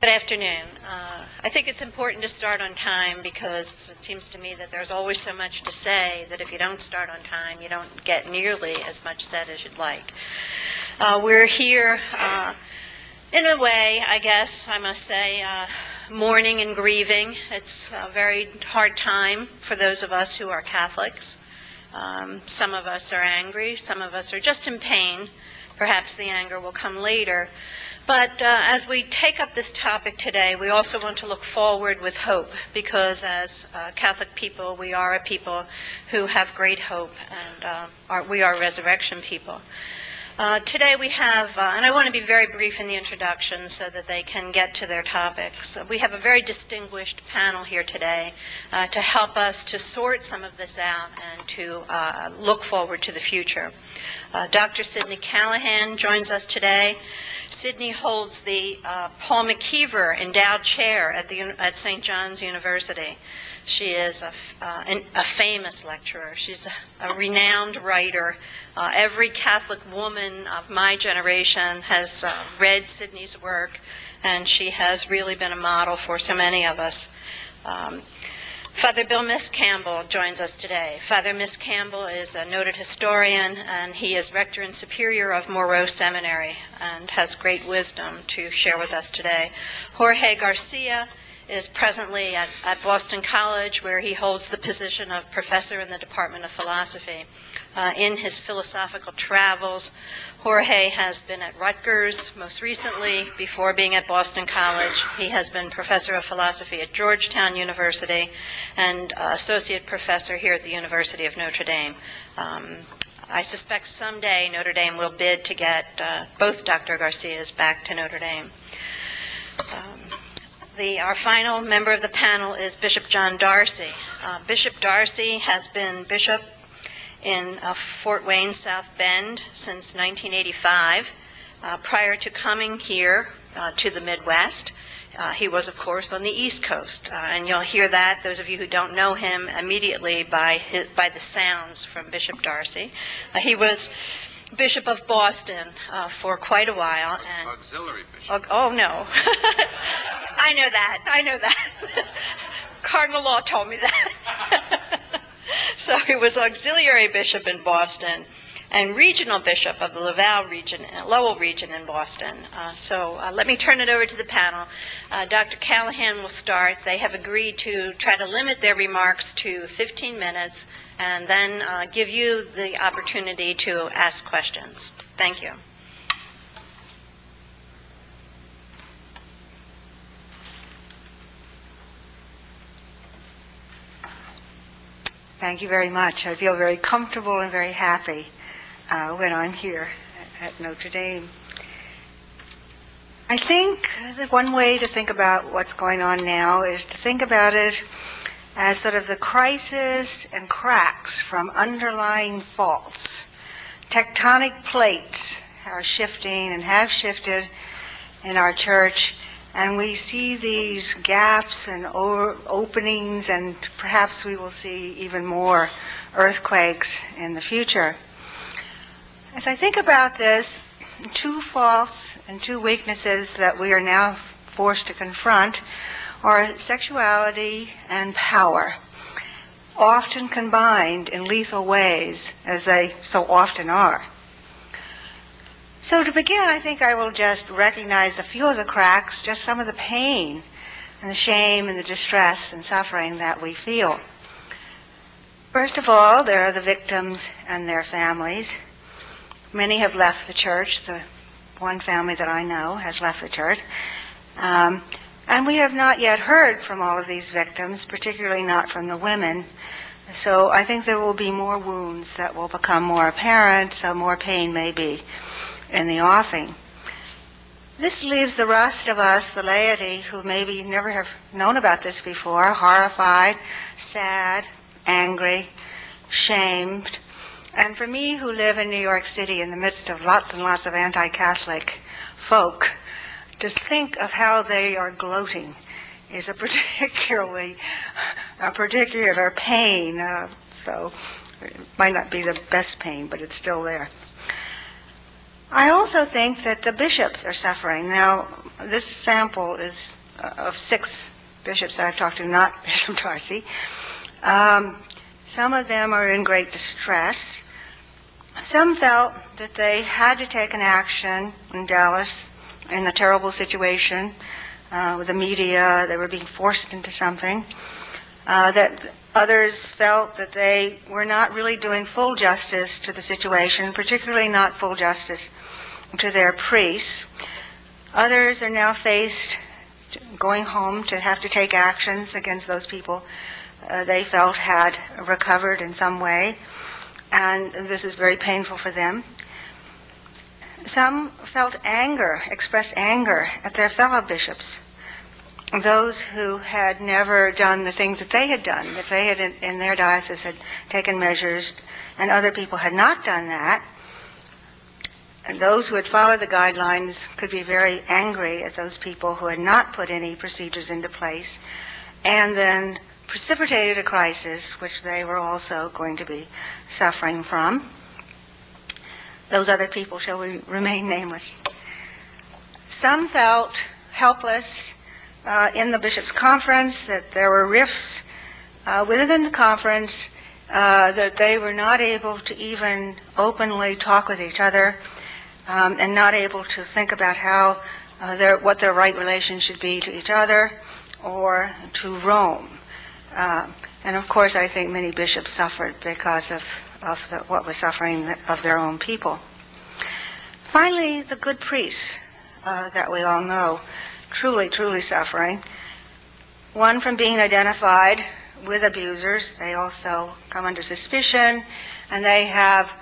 Good afternoon. I think it's important to start on time because it seems to me that there's always so much to say that if you don't start on time, you don't get nearly as much said as you'd like. We're here, in a way, I guess I must say, mourning and grieving. It's a very hard time for those of us who are Catholics. Some of us are angry. Some of us are just in pain. Perhaps the anger will come later. But as we take up this topic today, we also want to look forward with hope, because as Catholic people, we are a people who have great hope, and we are resurrection people. Today we have, and I want to be very brief in the introduction so that they can get to their topics. We have a very distinguished panel here today to help us to sort some of this out and to look forward to the future. Dr. Sidney Callahan joins us today. Sidney holds the Paul McKeever Endowed Chair at St. John's University. She is a famous lecturer. She's a renowned writer. Every Catholic woman of my generation has read Sidney's work, and she has really been a model for so many of us. Father Bill Miss Campbell joins us today. Father Miss Campbell is a noted historian, and he is rector and superior of Moreau Seminary and has great wisdom to share with us today. Jorge Garcia is presently at Boston College, where he holds the position of professor in the Department of Philosophy. In his philosophical travels, Jorge has been at Rutgers most recently. Before being at Boston College, he has been professor of philosophy at Georgetown University and associate professor here at the University of Notre Dame. I suspect someday Notre Dame will bid to get both Dr. Garcias back to Notre Dame. Our final member of the panel is Bishop John Darcy. Bishop Darcy has been bishop in Fort Wayne, South Bend since 1985. Prior to coming here to the Midwest, he was, of course, on the East Coast. And you'll hear that, those of you who don't know him, immediately by the sounds from Bishop Darcy. He was Bishop of Boston for quite a while. And auxiliary bishop. Oh, no. I know that. Cardinal Law told me that. So he was auxiliary bishop in Boston and regional bishop of the Lowell region in Boston. So let me turn it over to the panel. Dr. Callahan will start. They have agreed to try to limit their remarks to 15 minutes and then give you the opportunity to ask questions. Thank you. Thank you very much. I feel very comfortable and very happy when I'm here at Notre Dame. I think that one way to think about what's going on now is to think about it as sort of the crisis and cracks from underlying faults. Tectonic plates are shifting and have shifted in our church, and we see these gaps and openings, and perhaps we will see even more earthquakes in the future. As I think about this, two faults and two weaknesses that we are now forced to confront are sexuality and power, often combined in lethal ways, as they so often are. So to begin, I think I will just recognize a few of the cracks, just some of the pain and the shame and the distress and suffering that we feel. First of all, there are the victims and their families. Many have left the church. The one family that I know has left the church. And we have not yet heard from all of these victims, particularly not from the women. So I think there will be more wounds that will become more apparent, so more pain may be in the offing. This leaves the rest of us, the laity, who maybe never have known about this before, horrified, sad, angry, shamed. And for me, who live in New York City in the midst of lots and lots of anti-Catholic folk, to think of how they are gloating is a particular pain. So it might not be the best pain, but it's still there. I also think that the bishops are suffering. Now, this sample is of 6 bishops I've talked to, not Bishop Darcy. Some of them are in great distress. Some felt that they had to take an action in Dallas in a terrible situation with the media. They were being forced into something. That others felt that they were not really doing full justice to the situation, particularly not full justice to their priests. Others are now faced going home to have to take actions against those people they felt had recovered in some way, and this is very painful for them. Some felt anger, expressed anger at their fellow bishops, those who had never done the things that they had done, that they had in their diocese had taken measures, and other people had not done that. And those who had followed the guidelines could be very angry at those people who had not put any procedures into place, and then precipitated a crisis which they were also going to be suffering from. Those other people shall remain nameless. Some felt helpless in the bishops' conference, that there were rifts within the conference, that they were not able to even openly talk with each other, and not able to think about how what their right relation should be to each other or to Rome. And of course, I think many bishops suffered because of what was suffering of their own people. Finally, the good priests that we all know, truly suffering. One, from being identified with abusers. They also come under suspicion, and they have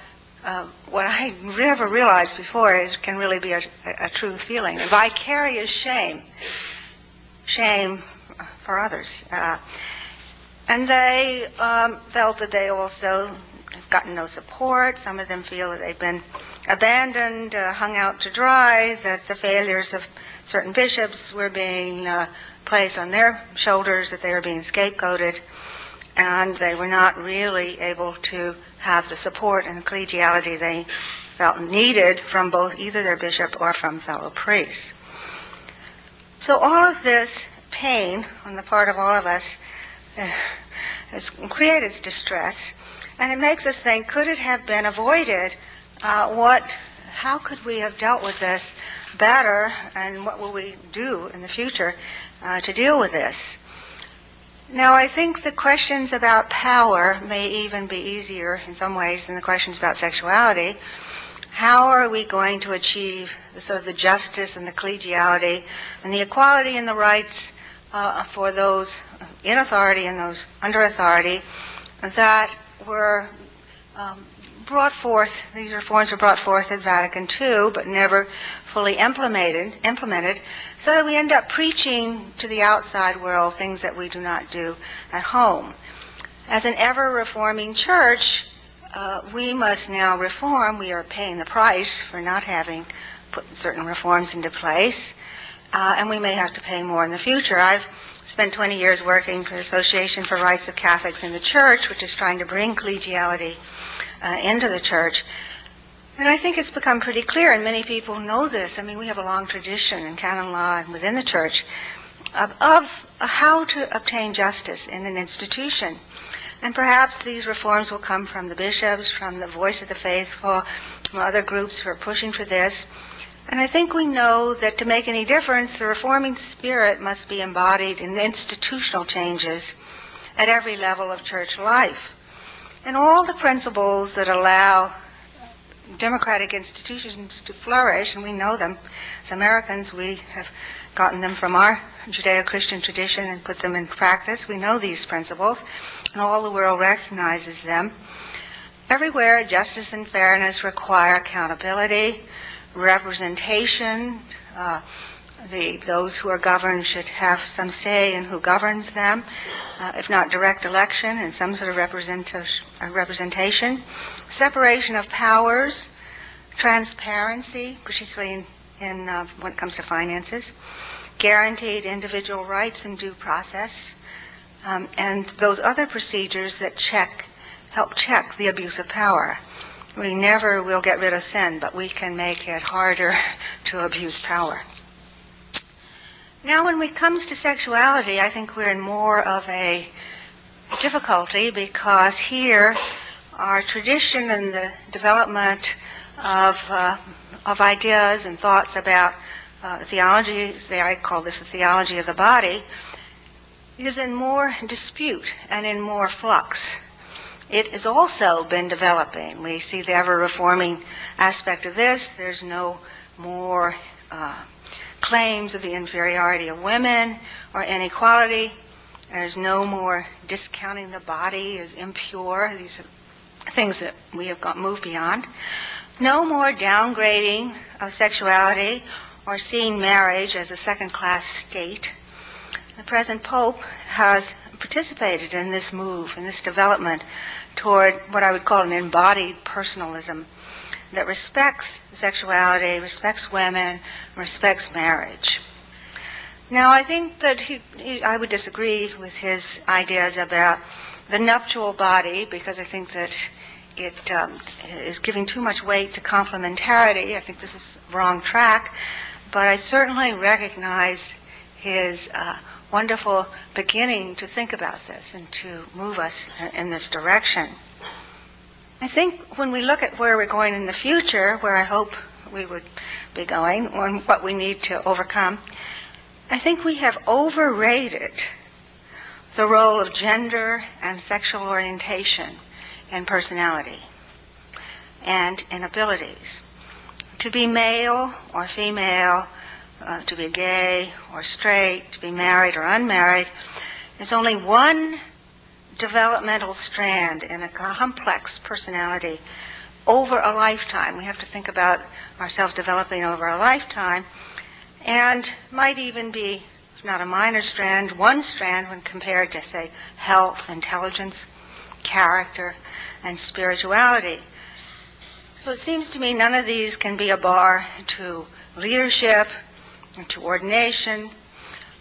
what I never realized before is can really be a true feeling, a vicarious shame for others. And they felt that they also have gotten no support. Some of them feel that they've been abandoned, hung out to dry, that the failures of certain bishops were being placed on their shoulders, that they were being scapegoated, and they were not really able to have the support and collegiality they felt needed from both either their bishop or from fellow priests. So all of this pain on the part of all of us has created distress, and it makes us think, could it have been avoided? How could we have dealt with this better, and what will we do in the future to deal with this? Now, I think the questions about power may even be easier in some ways than the questions about sexuality. How are we going to achieve the justice and the collegiality and the equality and the rights for those in authority and those under authority that were brought forth? These reforms were brought forth at Vatican II, but never fully implemented, so that we end up preaching to the outside world things that we do not do at home. As an ever-reforming church, we must now reform. We are paying the price for not having put certain reforms into place, and we may have to pay more in the future. I've spent 20 years working for the Association for Rights of Catholics in the Church, which is trying to bring collegiality into the Church. And I think it's become pretty clear, and many people know this. I mean, we have a long tradition in canon law and within the Church of how to obtain justice in an institution. And perhaps these reforms will come from the bishops, from the Voice of the Faithful, from other groups who are pushing for this. And I think we know that to make any difference, the reforming spirit must be embodied in the institutional changes at every level of church life. And all the principles that allow democratic institutions to flourish, and we know them. As Americans, we have gotten them from our Judeo-Christian tradition and put them in practice. We know these principles, and all the world recognizes them. Everywhere, justice and fairness require accountability, representation. Those who are governed should have some say in who governs them, if not direct election, and some sort of representation. Separation of powers, transparency, particularly in when it comes to finances, guaranteed individual rights and due process, and those other procedures that help check the abuse of power. We never will get rid of sin, but we can make it harder to abuse power. Now, when it comes to sexuality, I think we're in more of a difficulty because here our tradition and the development of ideas and thoughts about theology, say I call this the theology of the body, is in more dispute and in more flux. It has also been developing. We see the ever-reforming aspect of this. There's no more claims of the inferiority of women or inequality. There's no more discounting the body as impure. These are things that we have moved beyond. No more downgrading of sexuality or seeing marriage as a second-class state. The present Pope has participated in this move, in this development toward what I would call an embodied personalism that respects sexuality, respects women, respects marriage. Now, I think that I would disagree with his ideas about the nuptial body because I think that it is giving too much weight to complementarity. I think this is the wrong track, but I certainly recognize his wonderful beginning to think about this and to move us in this direction. I think when we look at where we're going in the future, where I hope we would be going, or what we need to overcome, I think we have overrated the role of gender and sexual orientation in personality and in abilities. To be male or female, to be gay or straight, to be married or unmarried, is only one developmental strand in a complex personality over a lifetime. We have to think about ourselves developing over a lifetime, and might even be, if not a minor strand, one strand when compared to, say, health, intelligence, character, and spirituality. So it seems to me none of these can be a bar to leadership and to ordination,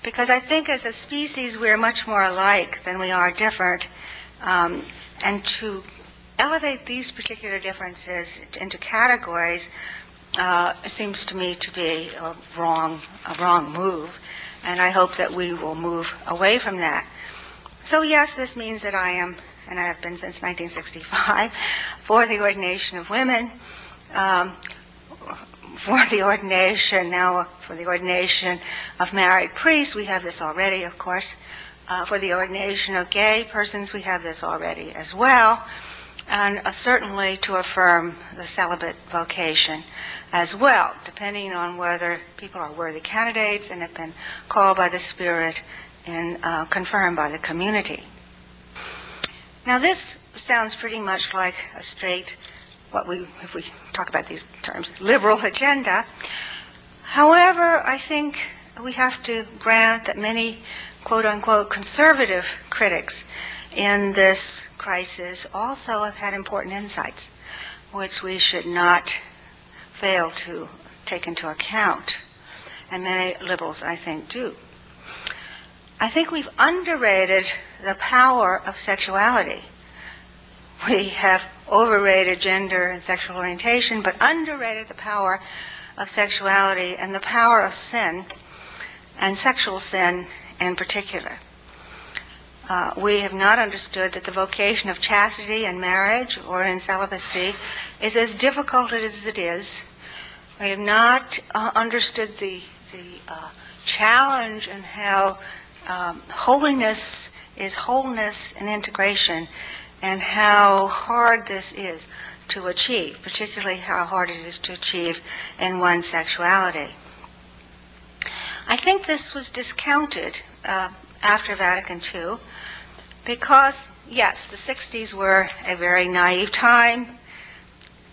because I think as a species we're much more alike than we are different, and to elevate these particular differences into categories seems to me to be a wrong move, and I hope that we will move away from that. So yes, this means that I am, and I have been since 1965, for the ordination of women, for the ordination of married priests. We have this already, of course. For the ordination of gay persons, we have this already as well. And certainly to affirm the celibate vocation as well, depending on whether people are worthy candidates and have been called by the Spirit and confirmed by the community. Now this sounds pretty much like a straight, if we talk about these terms, liberal agenda. However, I think we have to grant that many quote-unquote conservative critics in this crisis also have had important insights, which we should not fail to take into account. And many liberals, I think, do. I think we've underrated the power of sexuality. We have overrated gender and sexual orientation, but underrated the power of sexuality and the power of sin, and sexual sin in particular. We have not understood that the vocation of chastity in marriage or in celibacy is as difficult as it is. We have not understood the challenge and how holiness is wholeness and integration, and how hard this is to achieve, particularly how hard it is to achieve in one's sexuality. I think this was discounted after Vatican II because, yes, the 60s were a very naive time.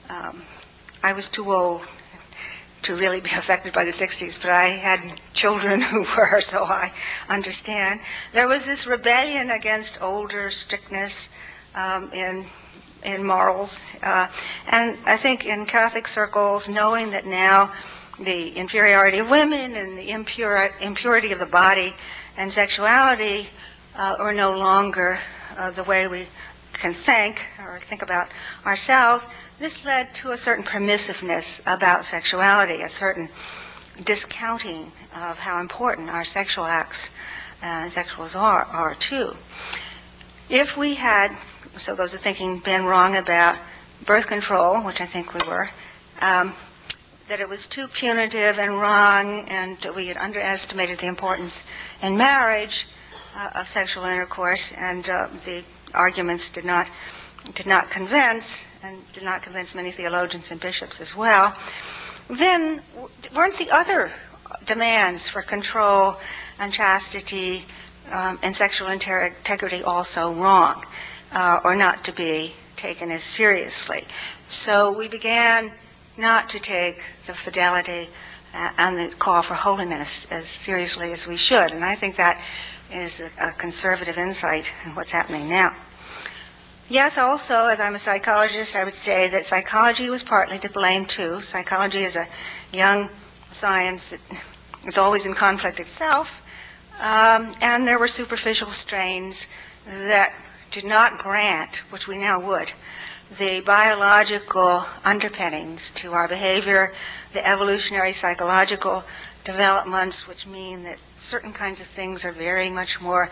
I was too old to really be affected by the 60s, but I had children who were, so I understand. There was this rebellion against older strictness in morals, and I think in Catholic circles, knowing that now the inferiority of women and the impurity of the body and sexuality are no longer the way we can think or think about ourselves, this led to a certain permissiveness about sexuality, a certain discounting of how important our sexual acts and sexuals are too. If we had, so those are thinking, been wrong about birth control, which I think we were, that it was too punitive and wrong, and we had underestimated the importance in marriage of sexual intercourse, and the arguments did not convince, and did not convince many theologians and bishops as well, then weren't the other demands for control and chastity and sexual integrity also wrong, or not to be taken as seriously? So we began not to take the fidelity and the call for holiness as seriously as we should. And I think that is a conservative insight in what's happening now. Yes, also, as I'm a psychologist, I would say that psychology was partly to blame, too. Psychology is a young science that is always in conflict itself, and there were superficial strains that did not grant, which we now would, the biological underpinnings to our behavior, the evolutionary psychological developments, which mean that certain kinds of things are very much more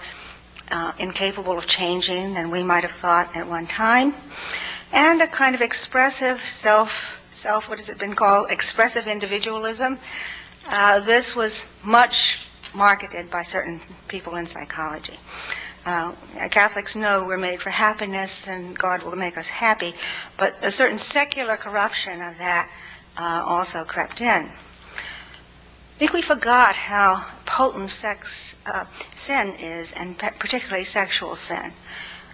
incapable of changing than we might have thought at one time, and a kind of expressive what has it been called, expressive individualism. This was much marketed by certain people in psychology. Catholics know we're made for happiness and God will make us happy, but a certain secular corruption of that also crept in. I think we forgot how potent sin is, and particularly sexual sin,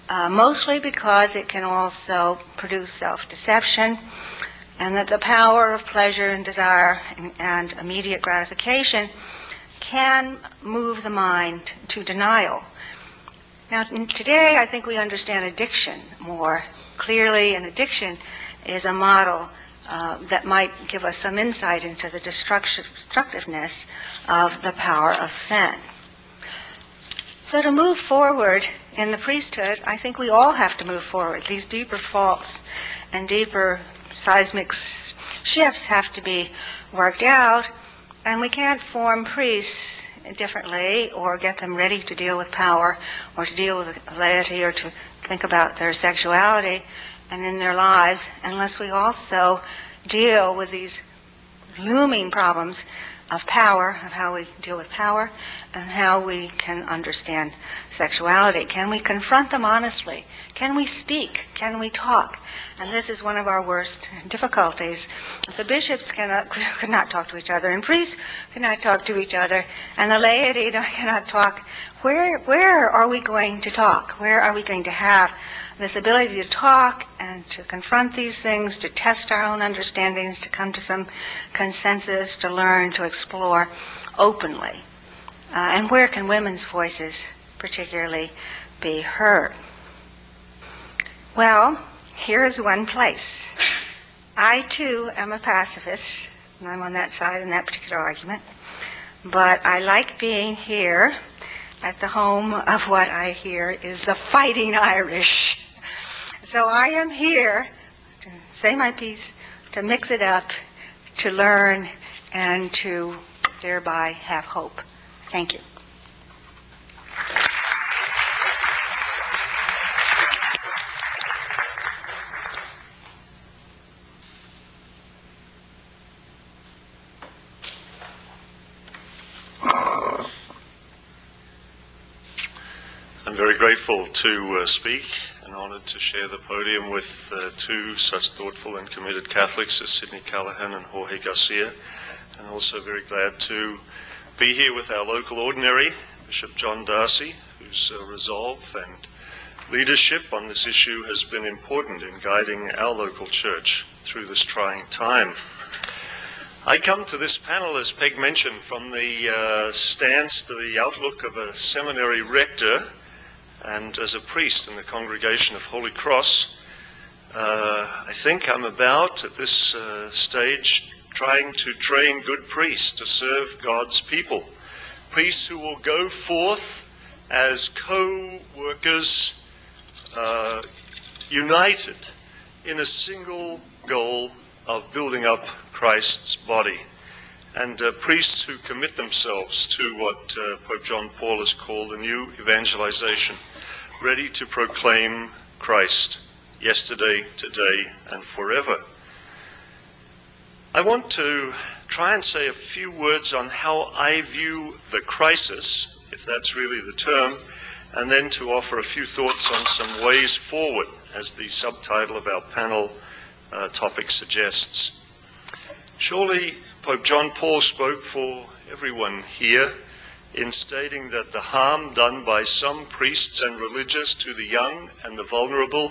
mostly because it can also produce self-deception, and that the power of pleasure and desire and immediate gratification can move the mind to denial. Now, today, I think we understand addiction more clearly, and addiction is a model that might give us some insight into the destructiveness of the power of sin. So to move forward in the priesthood, I think we all have to move forward. These deeper faults and deeper seismic shifts have to be worked out, and we can't form priests differently or get them ready to deal with power or to deal with laity or to think about their sexuality and in their lives unless we also deal with these looming problems of power, of how we deal with power and how we can understand sexuality. Can we confront them honestly? Can we speak? Can we talk? And this is one of our worst difficulties. The bishops could not talk to each other, and priests cannot talk to each other, and the laity cannot talk. Where are we going to talk? Where are we going to have this ability to talk and to confront these things, to test our own understandings, to come to some consensus, to learn, to explore openly? And where can women's voices particularly be heard? Well, here's one place. I, too, am a pacifist, and I'm on that side in that particular argument. But I like being here at the home of what I hear is the fighting Irish. So I am here to say my piece, to mix it up, to learn, and to thereby have hope. Thank you. I'm very grateful to speak and honored to share the podium with two such thoughtful and committed Catholics as Sidney Callahan and Jorge Garcia, and also very glad to be here with our local ordinary, Bishop John Darcy, whose resolve and leadership on this issue has been important in guiding our local church through this trying time. I come to this panel, as Peg mentioned, from the stance, the outlook of a seminary rector and as a priest in the Congregation of Holy Cross. I think I'm about, at this stage, trying to train good priests to serve God's people. Priests who will go forth as co-workers, united in a single goal of building up Christ's body. And priests who commit themselves to what Pope John Paul has called a new evangelization, ready to proclaim Christ yesterday, today, and forever. I want to try and say a few words on how I view the crisis, if that's really the term, and then to offer a few thoughts on some ways forward, as the subtitle of our panel topic suggests. Surely Pope John Paul spoke for everyone here in stating that the harm done by some priests and religious to the young and the vulnerable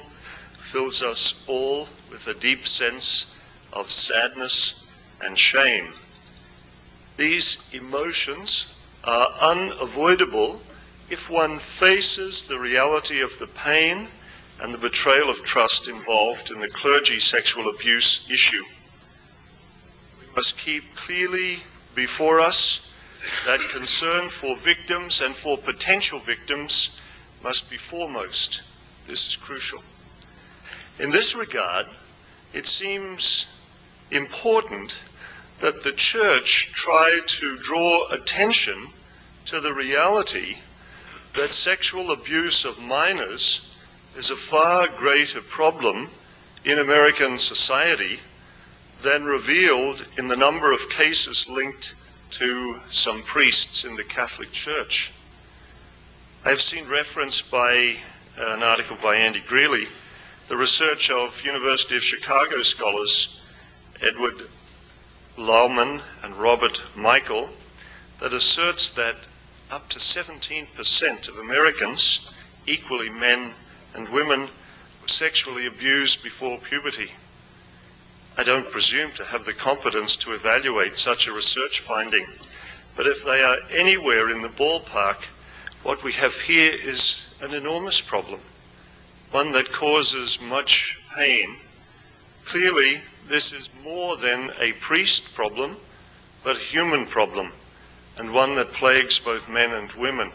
fills us all with a deep sense of sadness and shame. These emotions are unavoidable if one faces the reality of the pain and the betrayal of trust involved in the clergy sexual abuse issue. We must keep clearly before us that concern for victims and for potential victims must be foremost. This is crucial. In this regard, it seems important that the Church try to draw attention to the reality that sexual abuse of minors is a far greater problem in American society than revealed in the number of cases linked to some priests in the Catholic Church. I have seen reference by an article by Andy Greeley, the research of University of Chicago scholars Edward Laumann and Robert Michael that asserts that up to 17% of Americans, equally men and women, were sexually abused before puberty. I don't presume to have the competence to evaluate such a research finding, but if they are anywhere in the ballpark, what we have here is an enormous problem, one that causes much pain. Clearly, this is more than a priest problem, but a human problem, and one that plagues both men and women.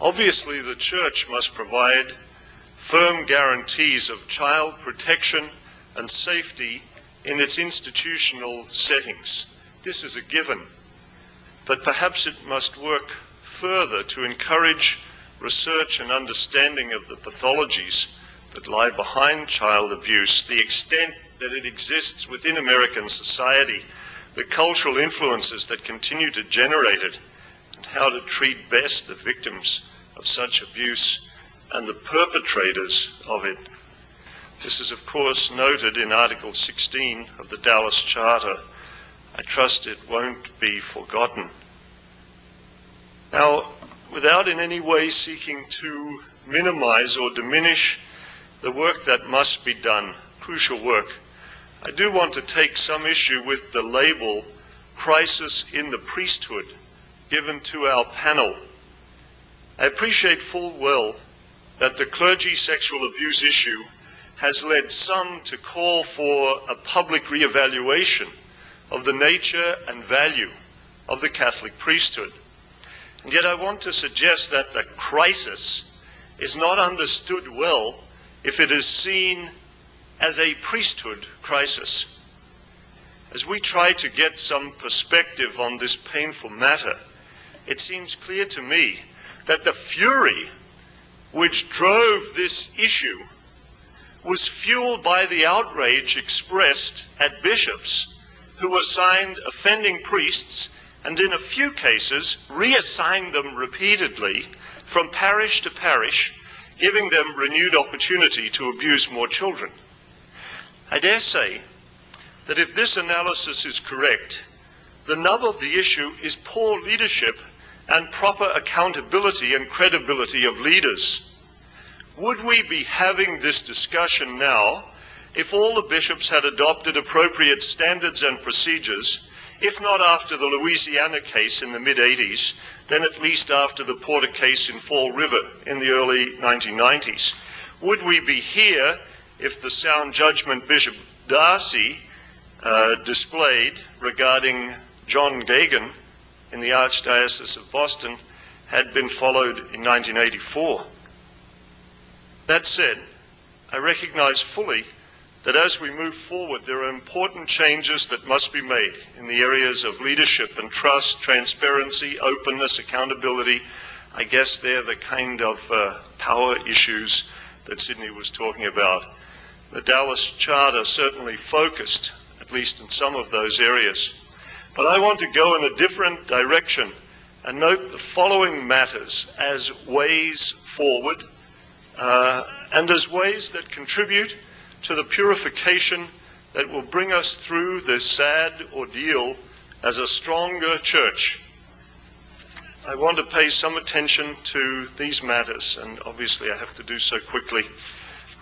Obviously, the Church must provide firm guarantees of child protection and safety in its institutional settings. This is a given. But perhaps it must work further to encourage research and understanding of the pathologies that lie behind child abuse, the extent that it exists within American society, the cultural influences that continue to generate it, and how to treat best the victims of such abuse and the perpetrators of it. This is, of course, noted in Article 16 of the Dallas Charter. I trust it won't be forgotten. Now, without in any way seeking to minimize or diminish the work that must be done, crucial work, I do want to take some issue with the label crisis in the priesthood given to our panel. I appreciate full well that the clergy sexual abuse issue has led some to call for a public reevaluation of the nature and value of the Catholic priesthood. And yet I want to suggest that the crisis is not understood well if it is seen as a priesthood crisis. As we try to get some perspective on this painful matter, it seems clear to me that the fury which drove this issue was fueled by the outrage expressed at bishops who assigned offending priests and in a few cases reassigned them repeatedly from parish to parish, giving them renewed opportunity to abuse more children. I dare say that if this analysis is correct, the nub of the issue is poor leadership and proper accountability and credibility of leaders. Would we be having this discussion now if all the bishops had adopted appropriate standards and procedures, if not after the Louisiana case in the mid-'80s, then at least after the Porter case in Fall River in the early 1990s? Would we be here if the sound judgment Bishop Darcy displayed regarding John Gagan in the Archdiocese of Boston had been followed in 1984? That said, I recognize fully that as we move forward, there are important changes that must be made in the areas of leadership and trust, transparency, openness, accountability. I guess they're the kind of power issues that Sydney was talking about. The Dallas Charter certainly focused, at least in some of those areas. But I want to go in a different direction and note the following matters as ways forward and as ways that contribute to the purification that will bring us through this sad ordeal as a stronger church. I want to pay some attention to these matters, and obviously I have to do so quickly.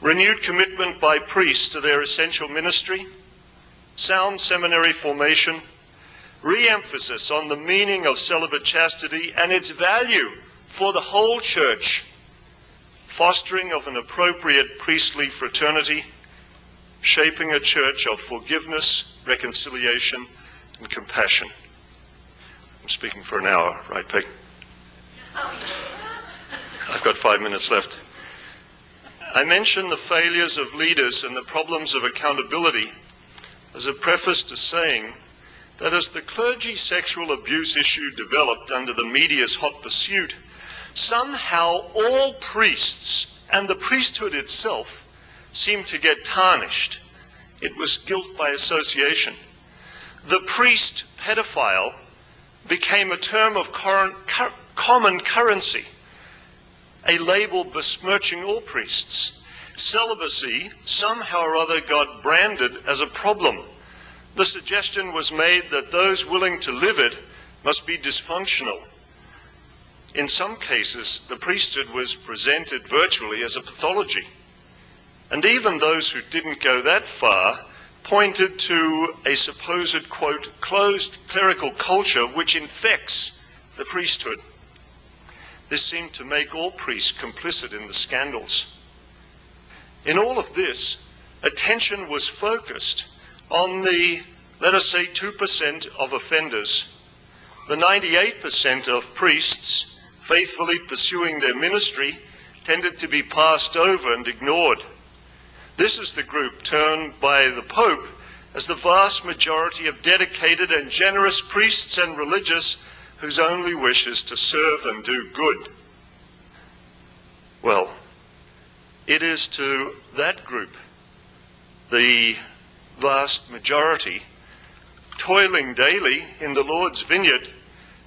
Renewed commitment by priests to their essential ministry, sound seminary formation, re-emphasis on the meaning of celibate chastity and its value for the whole church, fostering of an appropriate priestly fraternity, shaping a church of forgiveness, reconciliation, and compassion. I'm speaking for an hour, right, Peg? I've got 5 minutes left. I mention the failures of leaders and the problems of accountability as a preface to saying that as the clergy sexual abuse issue developed under the media's hot pursuit, somehow all priests and the priesthood itself seemed to get tarnished. It was guilt by association. The priest pedophile became a term of common currency, a label besmirching all priests. Celibacy somehow or other got branded as a problem. The suggestion was made that those willing to live it must be dysfunctional. In some cases, the priesthood was presented virtually as a pathology. And even those who didn't go that far pointed to a supposed, quote, closed clerical culture which infects the priesthood. This seemed to make all priests complicit in the scandals. In all of this, attention was focused on the, let us say, 2% of offenders. The 98% of priests faithfully pursuing their ministry tended to be passed over and ignored. This is the group termed by the Pope as the vast majority of dedicated and generous priests and religious whose only wish is to serve and do good. Well, it is to that group, the vast majority, toiling daily in the Lord's vineyard,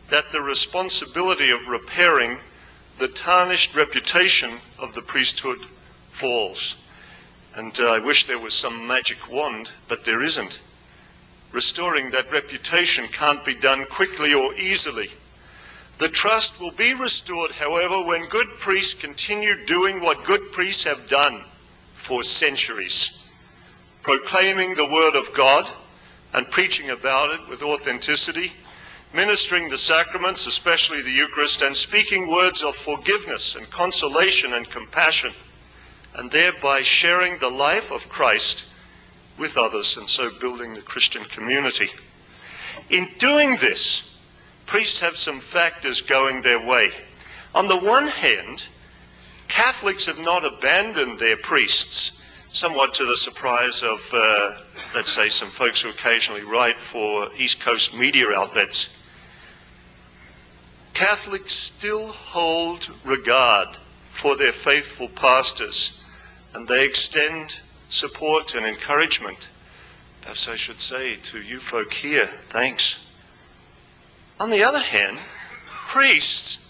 that the responsibility of repairing the tarnished reputation of the priesthood falls. And I wish there was some magic wand, but there isn't. Restoring that reputation can't be done quickly or easily. The trust will be restored, however, when good priests continue doing what good priests have done for centuries, proclaiming the word of God and preaching about it with authenticity, ministering the sacraments, especially the Eucharist, and speaking words of forgiveness and consolation and compassion, and thereby sharing the life of Christ with others, and so building the Christian community. In doing this, priests have some factors going their way. On the one hand, Catholics have not abandoned their priests, somewhat to the surprise of, let's say, some folks who occasionally write for East Coast media outlets. Catholics still hold regard for their faithful pastors, and they extend support and encouragement. Perhaps I should say to you folk here, thanks. On the other hand, priests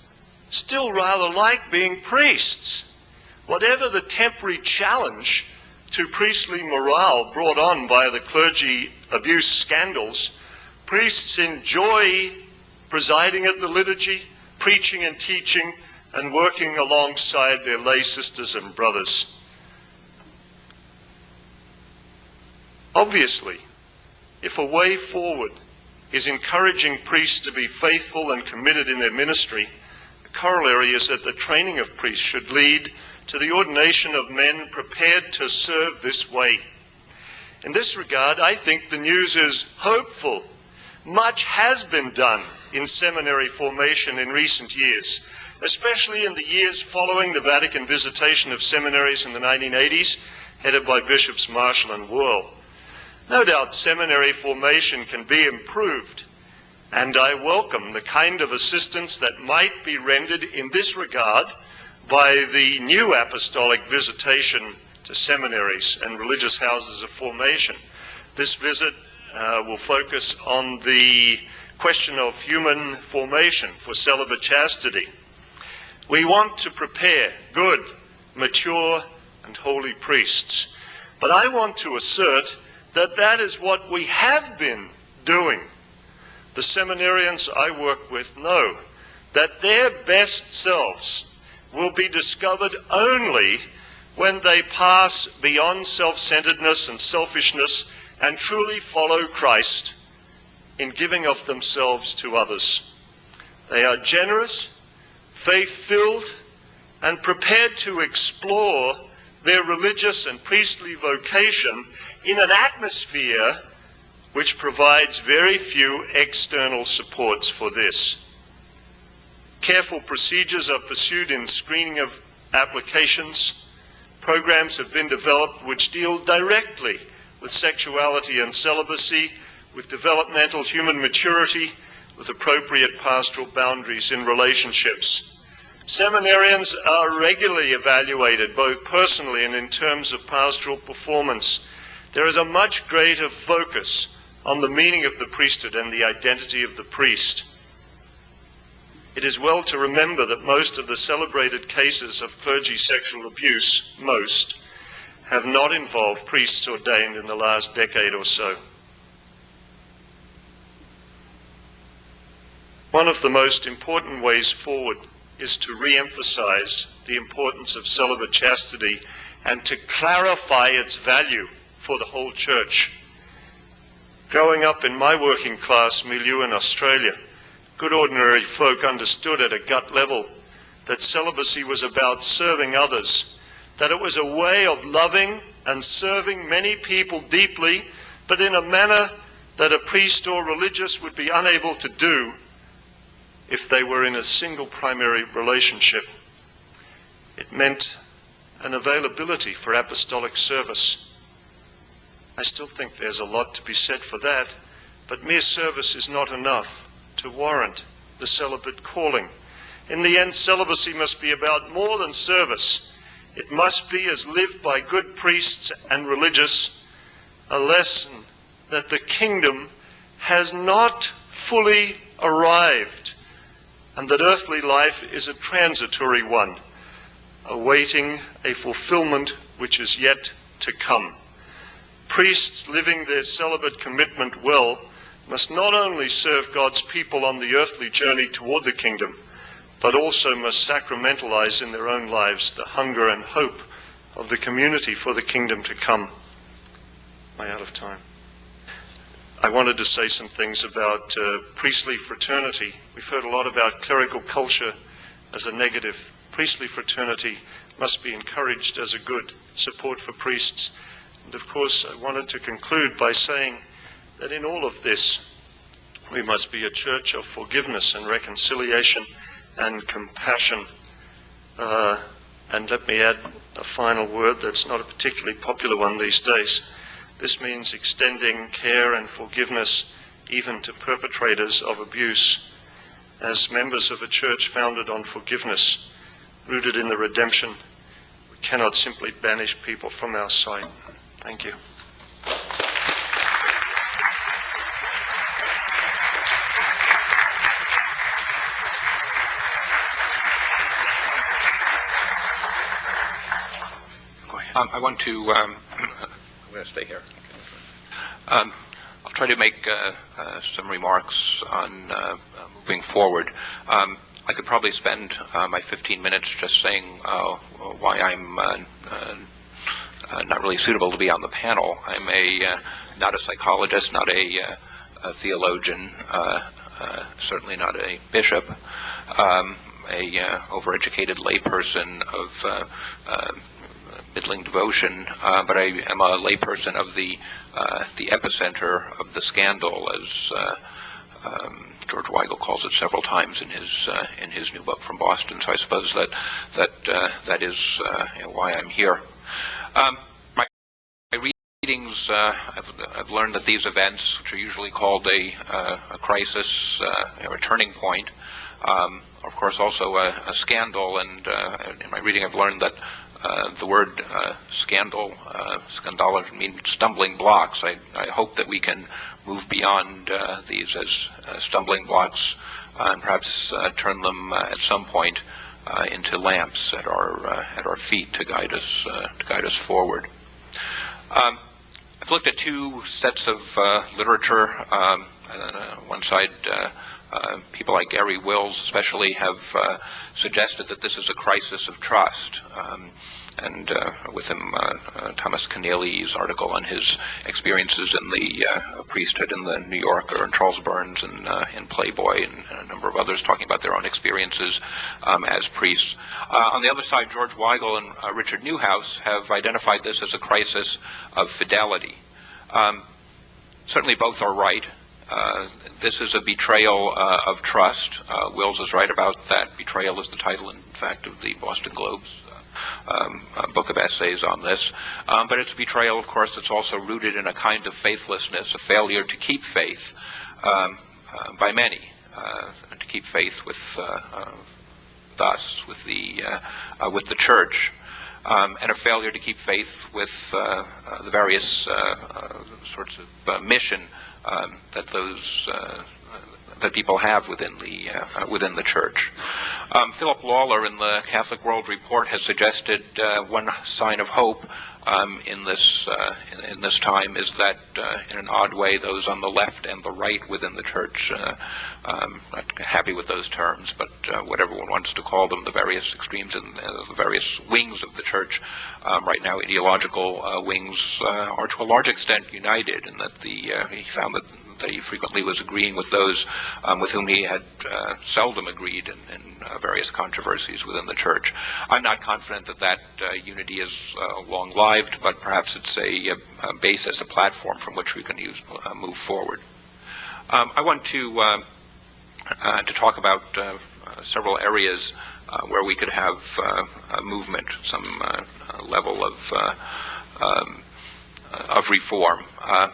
still rather like being priests. Whatever the temporary challenge to priestly morale brought on by the clergy abuse scandals, priests enjoy presiding at the liturgy, preaching and teaching, and working alongside their lay sisters and brothers. Obviously, if a way forward is encouraging priests to be faithful and committed in their ministry, the corollary is that the training of priests should lead to the ordination of men prepared to serve this way. In this regard, I think the news is hopeful. Much has been done in seminary formation in recent years, especially in the years following the Vatican visitation of seminaries in the 1980s headed by Bishops Marshall and Whirl. No doubt seminary formation can be improved, and I welcome the kind of assistance that might be rendered in this regard by the new apostolic visitation to seminaries and religious houses of formation. This visit will focus on the question of human formation for celibate chastity. We want to prepare good, mature, and holy priests. But I want to assert that that is what we have been doing. The seminarians I work with know that their best selves will be discovered only when they pass beyond self-centeredness and selfishness and truly follow Christ in giving of themselves to others. They are generous, faith-filled, and prepared to explore their religious and priestly vocation in an atmosphere which provides very few external supports for this. Careful procedures are pursued in screening of applications. Programs have been developed which deal directly with sexuality and celibacy, with developmental human maturity, with appropriate pastoral boundaries in relationships. Seminarians are regularly evaluated, both personally and in terms of pastoral performance. There is a much greater focus on the meaning of the priesthood and the identity of the priest. It is well to remember that most of the celebrated cases of clergy sexual abuse, have not involved priests ordained in the last decade or so. One of the most important ways forward is to re-emphasize the importance of celibate chastity and to clarify its value for the whole church. Growing up in my working class milieu in Australia, good ordinary folk understood at a gut level that celibacy was about serving others, that it was a way of loving and serving many people deeply, but in a manner that a priest or religious would be unable to do if they were in a single primary relationship. It meant an availability for apostolic service. I still think there's a lot to be said for that, but mere service is not enough to warrant the celibate calling. In the end, celibacy must be about more than service. It must be, as lived by good priests and religious, a lesson that the kingdom has not fully arrived, and that earthly life is a transitory one, awaiting a fulfillment which is yet to come. Priests living their celibate commitment well must not only serve God's people on the earthly journey toward the kingdom, but also must sacramentalize in their own lives the hunger and hope of the community for the kingdom to come. Am I out of time? I wanted to say some things about priestly fraternity. We've heard a lot about clerical culture as a negative. Priestly fraternity must be encouraged as a good support for priests. And of course, I wanted to conclude by saying that in all of this, we must be a church of forgiveness and reconciliation and compassion. And let me add a final word that's not a particularly popular one these days. This means extending care and forgiveness even to perpetrators of abuse. As members of a church founded on forgiveness, rooted in the redemption, we cannot simply banish people from our sight. Thank you. I want to, I'm going to stay here. I'll try to make some remarks on moving forward. I could probably spend my 15 minutes just saying why I'm not really suitable to be on the panel. I'm not a psychologist, not a theologian, certainly not a bishop, a overeducated layperson of middling devotion, but I am a layperson of the epicenter of the scandal, as George Weigel calls it several times in his new book from Boston. So I suppose that is why I'm here. Readings, I've learned that these events, which are usually called a crisis, a turning point, of course also a scandal, and in my reading I've learned that the word scandal, scandal means stumbling blocks. I hope that we can move beyond these as stumbling blocks and perhaps turn them at some point into lamps at our feet to guide us forward. I've looked at two sets of literature. On one side, people like Gary Wills especially have suggested that this is a crisis of trust. And with him, Thomas Keneally's article on his experiences in the priesthood in the New Yorker, and Charles Burns in Playboy, and a number of others talking about their own experiences as priests. On the other side, George Weigel and Richard Newhouse have identified this as a crisis of fidelity. Certainly both are right. This is a betrayal of trust. Wills is right about that. Betrayal is the title, in fact, of the Boston Globe's book of essays on this. But it's a betrayal, of course, that's also rooted in a kind of faithlessness, a failure to keep faith by many, to keep faith with us, with the church, and a failure to keep faith with the various sorts of mission that people have within the church. Philip Lawler in the Catholic World Report has suggested one sign of hope in this time is that, in an odd way, those on the left and the right within the church, not happy with those terms, but whatever one wants to call them, the various extremes and the various wings of the church right now, ideological wings, are to a large extent united, and that he found that he frequently was agreeing with those with whom he had seldom agreed in various controversies within the church. I'm not confident that unity is long-lived, but perhaps it's a basis, a platform from which we can move forward. I want to talk about several areas where we could have a movement, some level of reform.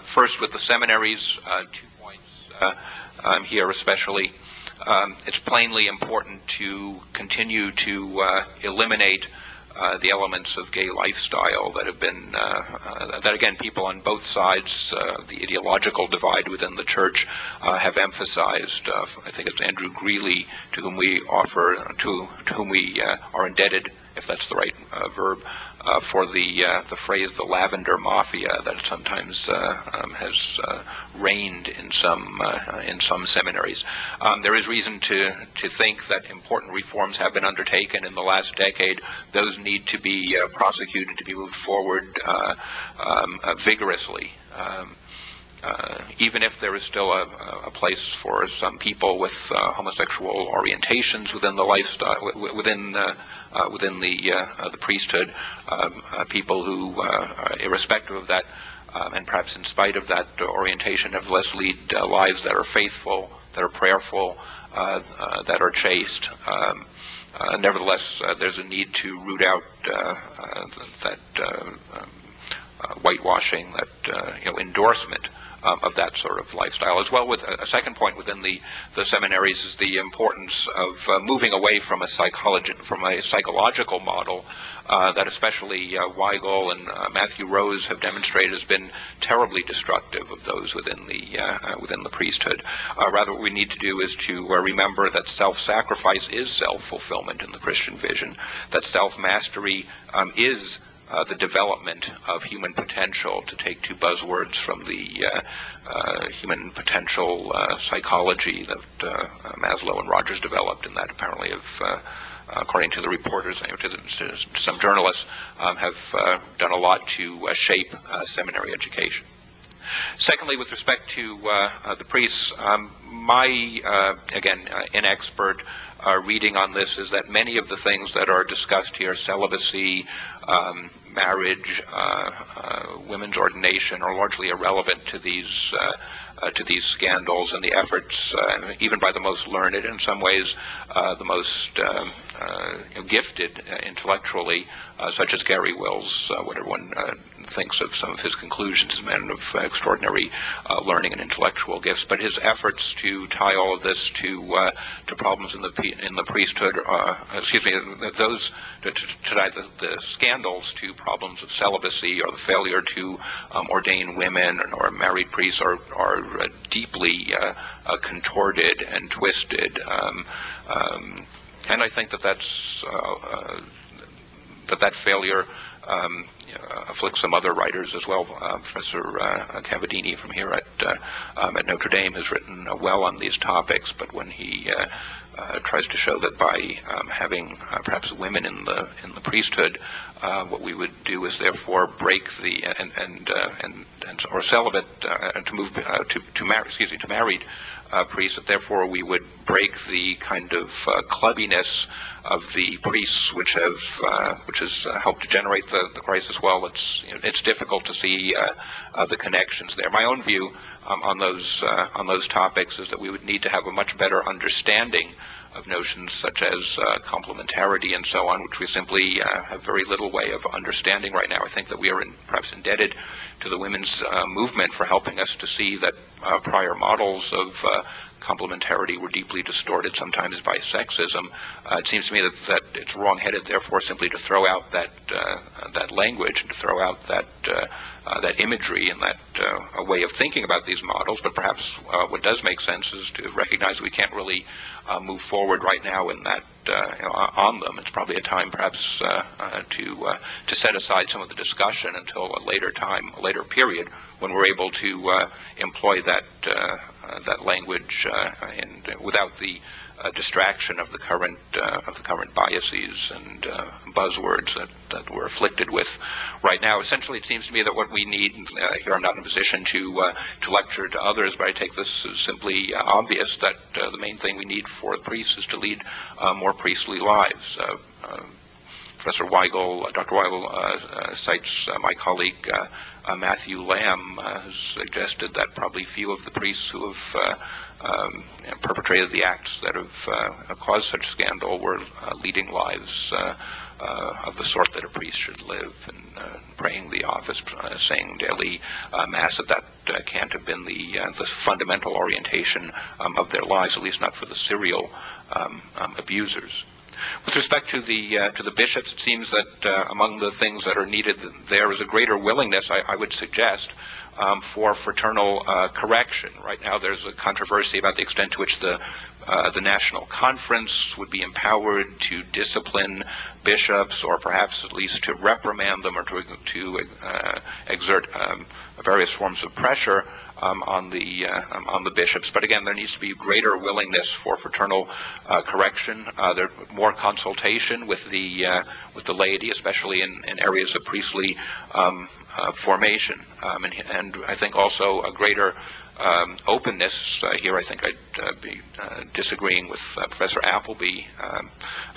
First, with the seminaries, 2 points here especially. It's plainly important to continue to eliminate the elements of gay lifestyle that have been, that again, people on both sides, the ideological divide within the church, have emphasized. I think it's Andrew Greeley to whom we are indebted, if that's the right verb, for the phrase "the lavender mafia" that sometimes has reigned in some seminaries. There is reason to think that important reforms have been undertaken in the last decade. Those need to be prosecuted, to be moved forward vigorously. Even if there is still a place for some people with homosexual orientations within the lifestyle, within the priesthood, people who, irrespective of that, and perhaps in spite of that orientation, nevertheless lead lives that are faithful, that are prayerful, that are chaste. Nevertheless, there's a need to root out that whitewashing, that endorsement of that sort of lifestyle. As well, with a second point within the seminaries is the importance of moving away from a psychological model that especially Weigel and Matthew Rose have demonstrated has been terribly destructive of those within the priesthood. Rather, what we need to do is to remember that self-sacrifice is self-fulfillment in the Christian vision, that self-mastery is the development of human potential, to take two buzzwords from the human potential psychology that Maslow and Rogers developed, and that apparently according to the reporters, to some journalists, have done a lot to shape seminary education. Secondly, with respect to the priests, my, again, inexpert reading on this is that many of the things that are discussed here, celibacy, marriage, women's ordination, are largely irrelevant to these to these scandals and the efforts, even by the most learned, in some ways the most gifted intellectually, such as Gary Wills, what everyone thinks of some of his conclusions, a man of extraordinary learning and intellectual gifts. But his efforts to tie all of this to problems in the priesthood, those to tie the scandals to problems of celibacy or the failure to ordain women or married priests are deeply contorted and twisted. And I think that failure afflicts some other writers as well. Professor Cavadini from here at Notre Dame has written well on these topics, but when he tries to show that by having perhaps women in the priesthood, what we would do is therefore break the or celibate to move to married priests, that therefore we would break the kind of clubbiness of the priests, which has helped to generate the crisis. Well, it's difficult to see the connections there. My own view on those topics is that we would need to have a much better understanding of notions such as complementarity and so on, which we simply have very little way of understanding right now. I think that we are perhaps indebted to the women's movement for helping us to see that prior models of complementarity were deeply distorted, sometimes by sexism. It seems to me that it's wrong-headed, therefore, simply to throw out that language and to throw out that imagery and that way of thinking about these models. But perhaps what does make sense is to recognize that we can't really move forward right now in that on them. It's probably a time, perhaps, to set aside some of the discussion until a later time, a later period, when we're able to employ that language and without the distraction of the current biases and buzzwords that we're afflicted with right now. Essentially, it seems to me that what we need here, I'm not in a position to lecture to others, but I take this as simply obvious that the main thing we need for the priests is to lead more priestly lives. Professor Weigel, Dr. Weigel cites my colleague Matthew Lamb, who suggested that probably few of the priests who have perpetrated the acts that have caused such scandal were leading lives of the sort that a priest should live, and praying the office, saying daily mass, that can't have been the fundamental orientation of their lives, at least not for the serial abusers. With respect to the bishops, it seems that among the things that are needed there is a greater willingness, I would suggest, for fraternal correction. Right now there's a controversy about the extent to which the National Conference would be empowered to discipline bishops, or perhaps at least to reprimand them, or to exert various forms of pressure on the bishops. But again, there needs to be greater willingness for fraternal correction. There more consultation with the laity, especially in areas of priestly formation, and I think also a greater openness. Here I think I'd be disagreeing with Professor Appleby,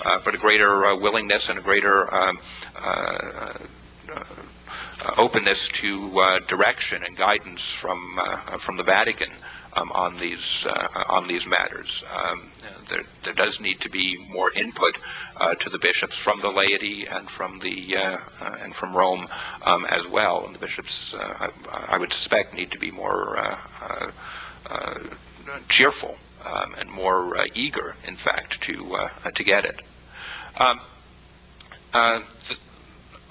but a greater willingness and a greater openness to direction and guidance from the Vatican on these matters. There does need to be more input to the bishops from the laity and from Rome as well. And the bishops, I would suspect, need to be more cheerful and more eager, in fact, to get it.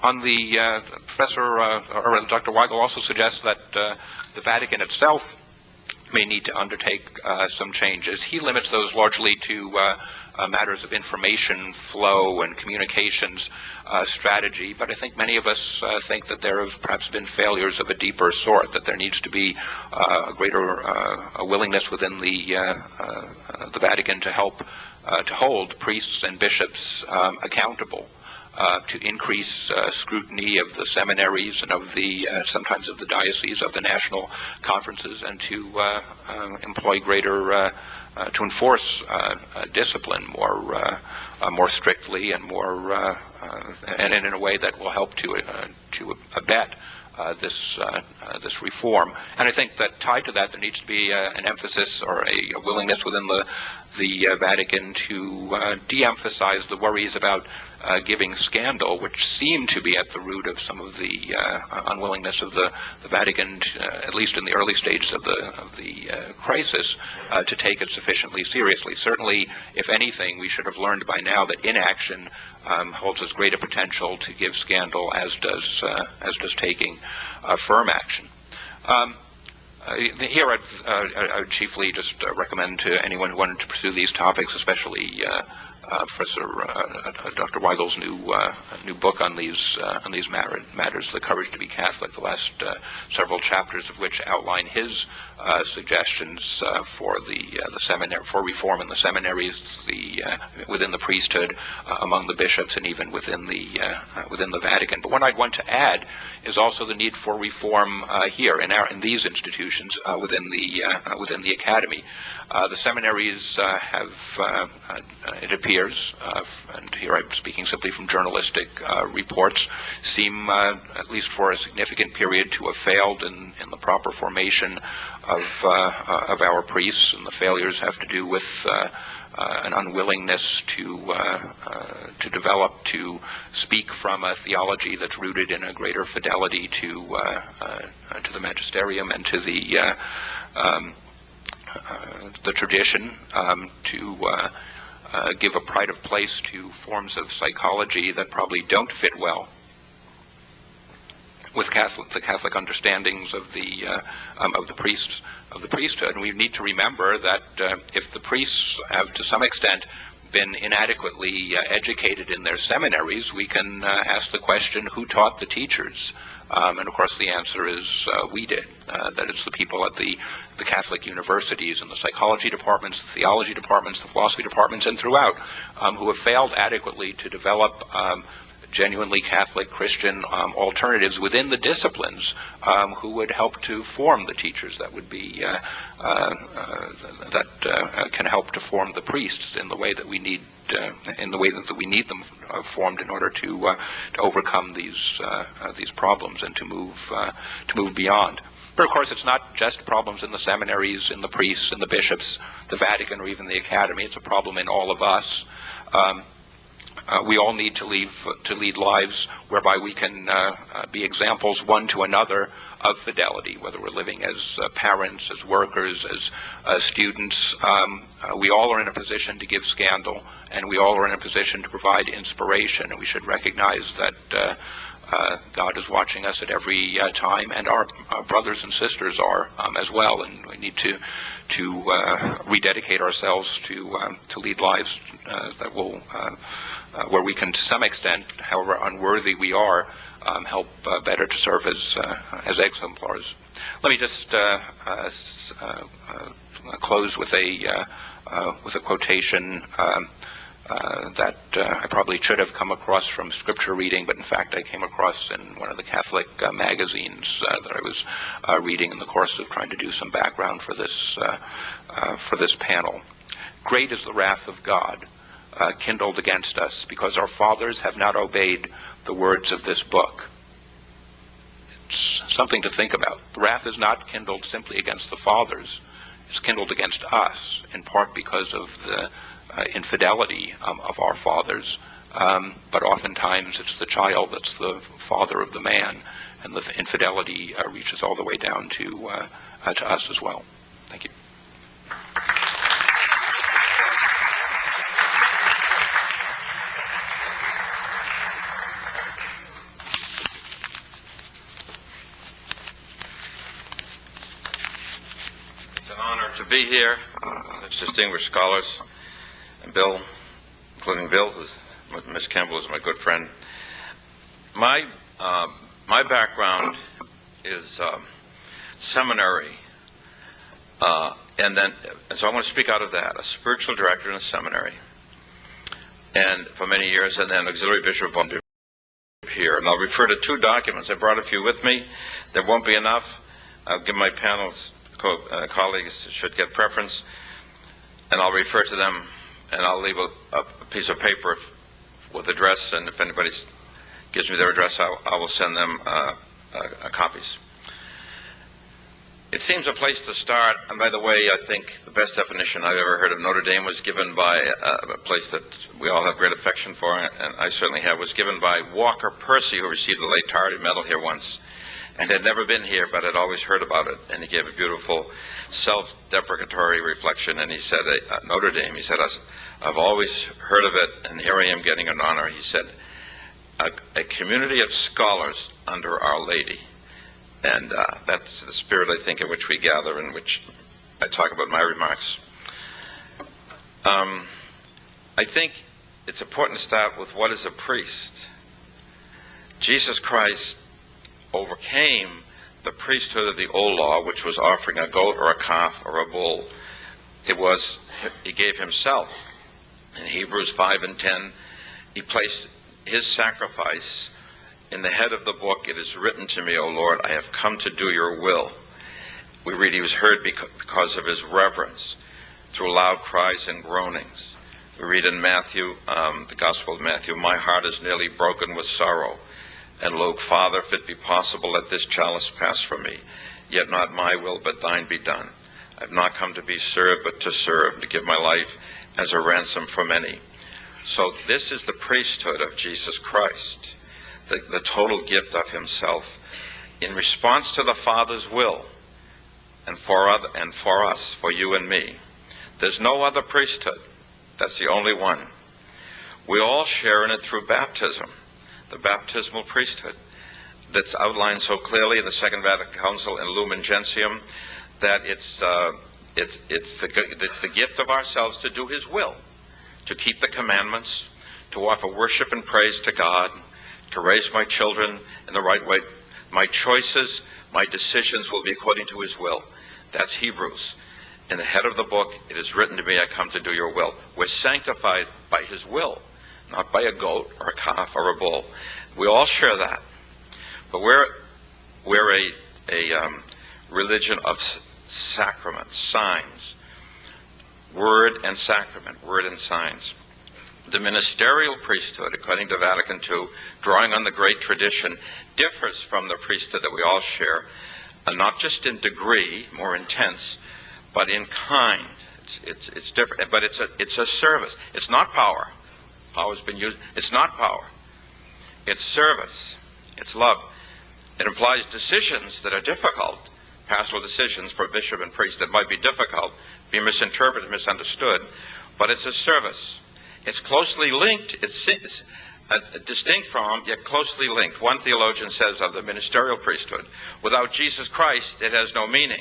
On the Professor or Dr. Weigel also suggests that the Vatican itself may need to undertake some changes. He limits those largely to matters of information flow and communications strategy, but I think many of us think that there have perhaps been failures of a deeper sort, that there needs to be a greater willingness within the Vatican to help to hold priests and bishops accountable. To increase scrutiny of the seminaries and of the sometimes of the dioceses, of the national conferences, and to employ greater to enforce discipline more strictly and more and in a way that will help to abet this reform. And I think that tied to that, there needs to be an emphasis or a willingness within the Vatican to de-emphasize the worries about giving scandal, which seem to be at the root of some of the unwillingness of the Vatican, at least in the early stages of the crisis, to take it sufficiently seriously. Certainly, if anything, we should have learned by now that inaction holds as great a potential to give scandal as does taking firm action. Here, I would chiefly just recommend to anyone who wanted to pursue these topics, especially Professor Dr. Weigel's new book on these matters, "The Courage to be Catholic," the last several chapters of which outline his suggestions for the seminary, for reform in the seminaries, within the priesthood, among the bishops, and even within the Vatican. But what I'd want to add is also the need for reform here in these institutions within the academy. The seminaries have, it appears, and here I'm speaking simply from journalistic reports, seem, at least for a significant period, to have failed in the proper formation of our priests, and the failures have to do with an unwillingness to develop, to speak from a theology that's rooted in a greater fidelity to the magisterium and to the tradition, to give a pride of place to forms of psychology that probably don't fit well with the Catholic understandings of the priesthood. And we need to remember that if the priests have, to some extent, been inadequately educated in their seminaries, we can ask the question, who taught the teachers? And of course the answer is we did. That it's the people at the Catholic universities and the psychology departments, the theology departments, the philosophy departments, and throughout, who have failed adequately to develop genuinely Catholic Christian alternatives within the disciplines, who would help to form the teachers that would be can help to form the priests in the way that we need them formed in order to overcome these problems and to move beyond. But of course, it's not just problems in the seminaries, in the priests, in the bishops, the Vatican, or even the academy. It's a problem in all of us. We all need to lead lives whereby we can be examples one to another of fidelity, whether we're living as parents, as workers, as students. We all are in a position to give scandal, and we all are in a position to provide inspiration, and we should recognize that God is watching us at every time, and our brothers and sisters are as well, and we need to rededicate ourselves to lead lives that will, where we can, to some extent, however unworthy we are, help better to serve as exemplars. Let me just close with a quotation that I probably should have come across from scripture reading, but in fact I came across in one of the Catholic magazines that I was reading in the course of trying to do some background for this panel. "Great is the wrath of God kindled against us, because our fathers have not obeyed the words of this book." It's something to think about. The wrath is not kindled simply against the fathers. It's kindled against us, in part because of the infidelity of our fathers. But oftentimes it's the child that's the father of the man, and the infidelity reaches all the way down to us as well. Thank you. To be here, as distinguished scholars, and Bill, including Bill, Miss Campbell is my good friend. My background is seminary, and so I want to speak out of that. A spiritual director in a seminary, and for many years, and then auxiliary bishop here. And I'll refer to two documents. I brought a few with me. There won't be enough. I'll give my panel's colleagues should get preference, and I'll refer to them, and I'll leave a piece of paper with address, and if anybody gives me their address, I will send them copies. It seems a place to start, and by the way, I think the best definition I've ever heard of Notre Dame was given by a place that we all have great affection for, and I certainly have, was given by Walker Percy, who received the late Tardy Medal here once, and had never been here, but had always heard about it, and he gave a beautiful self-deprecatory reflection, and he said, Notre Dame, he said, I've always heard of it, and here I am getting an honor. He said, a community of scholars under Our Lady. And that's the spirit, I think, in which we gather, in which I talk about my remarks. I think it's important to start with what is a priest. Jesus Christ overcame the priesthood of the old law, which was offering a goat or a calf or a bull. He gave himself. In Hebrews 5 and 10, he placed his sacrifice in the head of the book. It is written to me, O Lord, I have come to do your will. We read he was heard because of his reverence, through loud cries and groanings. We read in Matthew, the Gospel of Matthew, my heart is nearly broken with sorrow. And Luke, Father, if it be possible, let this chalice pass from me. Yet not my will, but thine be done. I have not come to be served, but to serve, to give my life as a ransom for many. So this is the priesthood of Jesus Christ. The total gift of himself in response to the Father's will, and for us, for you and me. There's no other priesthood. That's the only one. We all share in it through baptism, the baptismal priesthood that's outlined so clearly in the Second Vatican Council in Lumen Gentium, that it's the gift of ourselves to do his will, to keep the commandments, to offer worship and praise to God, to raise my children in the right way. My choices, my decisions will be according to his will. That's Hebrews. In the head of the book, it is written to me, I come to do your will. We're sanctified by his will, not by a goat or a calf or a bull. We all share that. But we're a religion of sacraments, signs, word and sacrament, word and signs. The ministerial priesthood, according to Vatican II, drawing on the great tradition, differs from the priesthood that we all share, not just in degree, more intense, but in kind. It's different, but it's a service. It's not power. Power's been used. It's not power. It's service. It's love. It implies decisions that are difficult, pastoral decisions for bishop and priest that might be difficult, be misinterpreted, misunderstood, but it's a service. It's closely linked, it's distinct from, yet closely linked. One theologian says of the ministerial priesthood, without Jesus Christ, it has no meaning.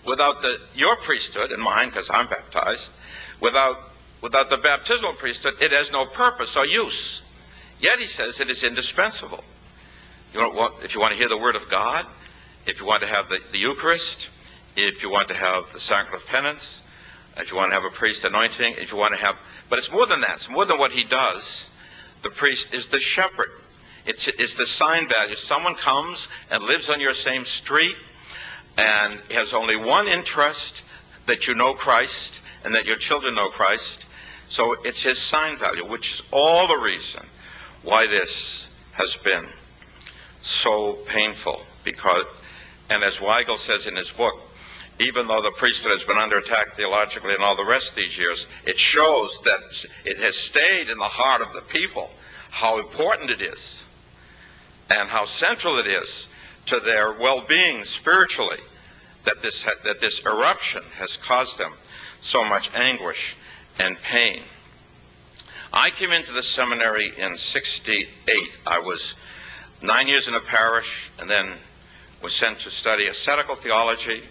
Without your priesthood, and mine, because I'm baptized, without the baptismal priesthood, it has no purpose or use. Yet, he says, it is indispensable. If you want to hear the word of God, if you want to have the Eucharist, if you want to have the sacrament of penance, if you want to have a priest anointing, if you want to have... But it's more than that. It's more than what he does. The priest is the shepherd. It's the sign value. Someone comes and lives on your same street and has only one interest, that you know Christ and that your children know Christ. So it's his sign value, which is all the reason why this has been so painful. And as Weigel says in his book, even though the priesthood has been under attack theologically and all the rest of these years, it shows that it has stayed in the heart of the people, how important it is and how central it is to their well-being spiritually, that this eruption has caused them so much anguish and pain. I came into the seminary in '68. I was 9 years in a parish and then was sent to study ascetical theology.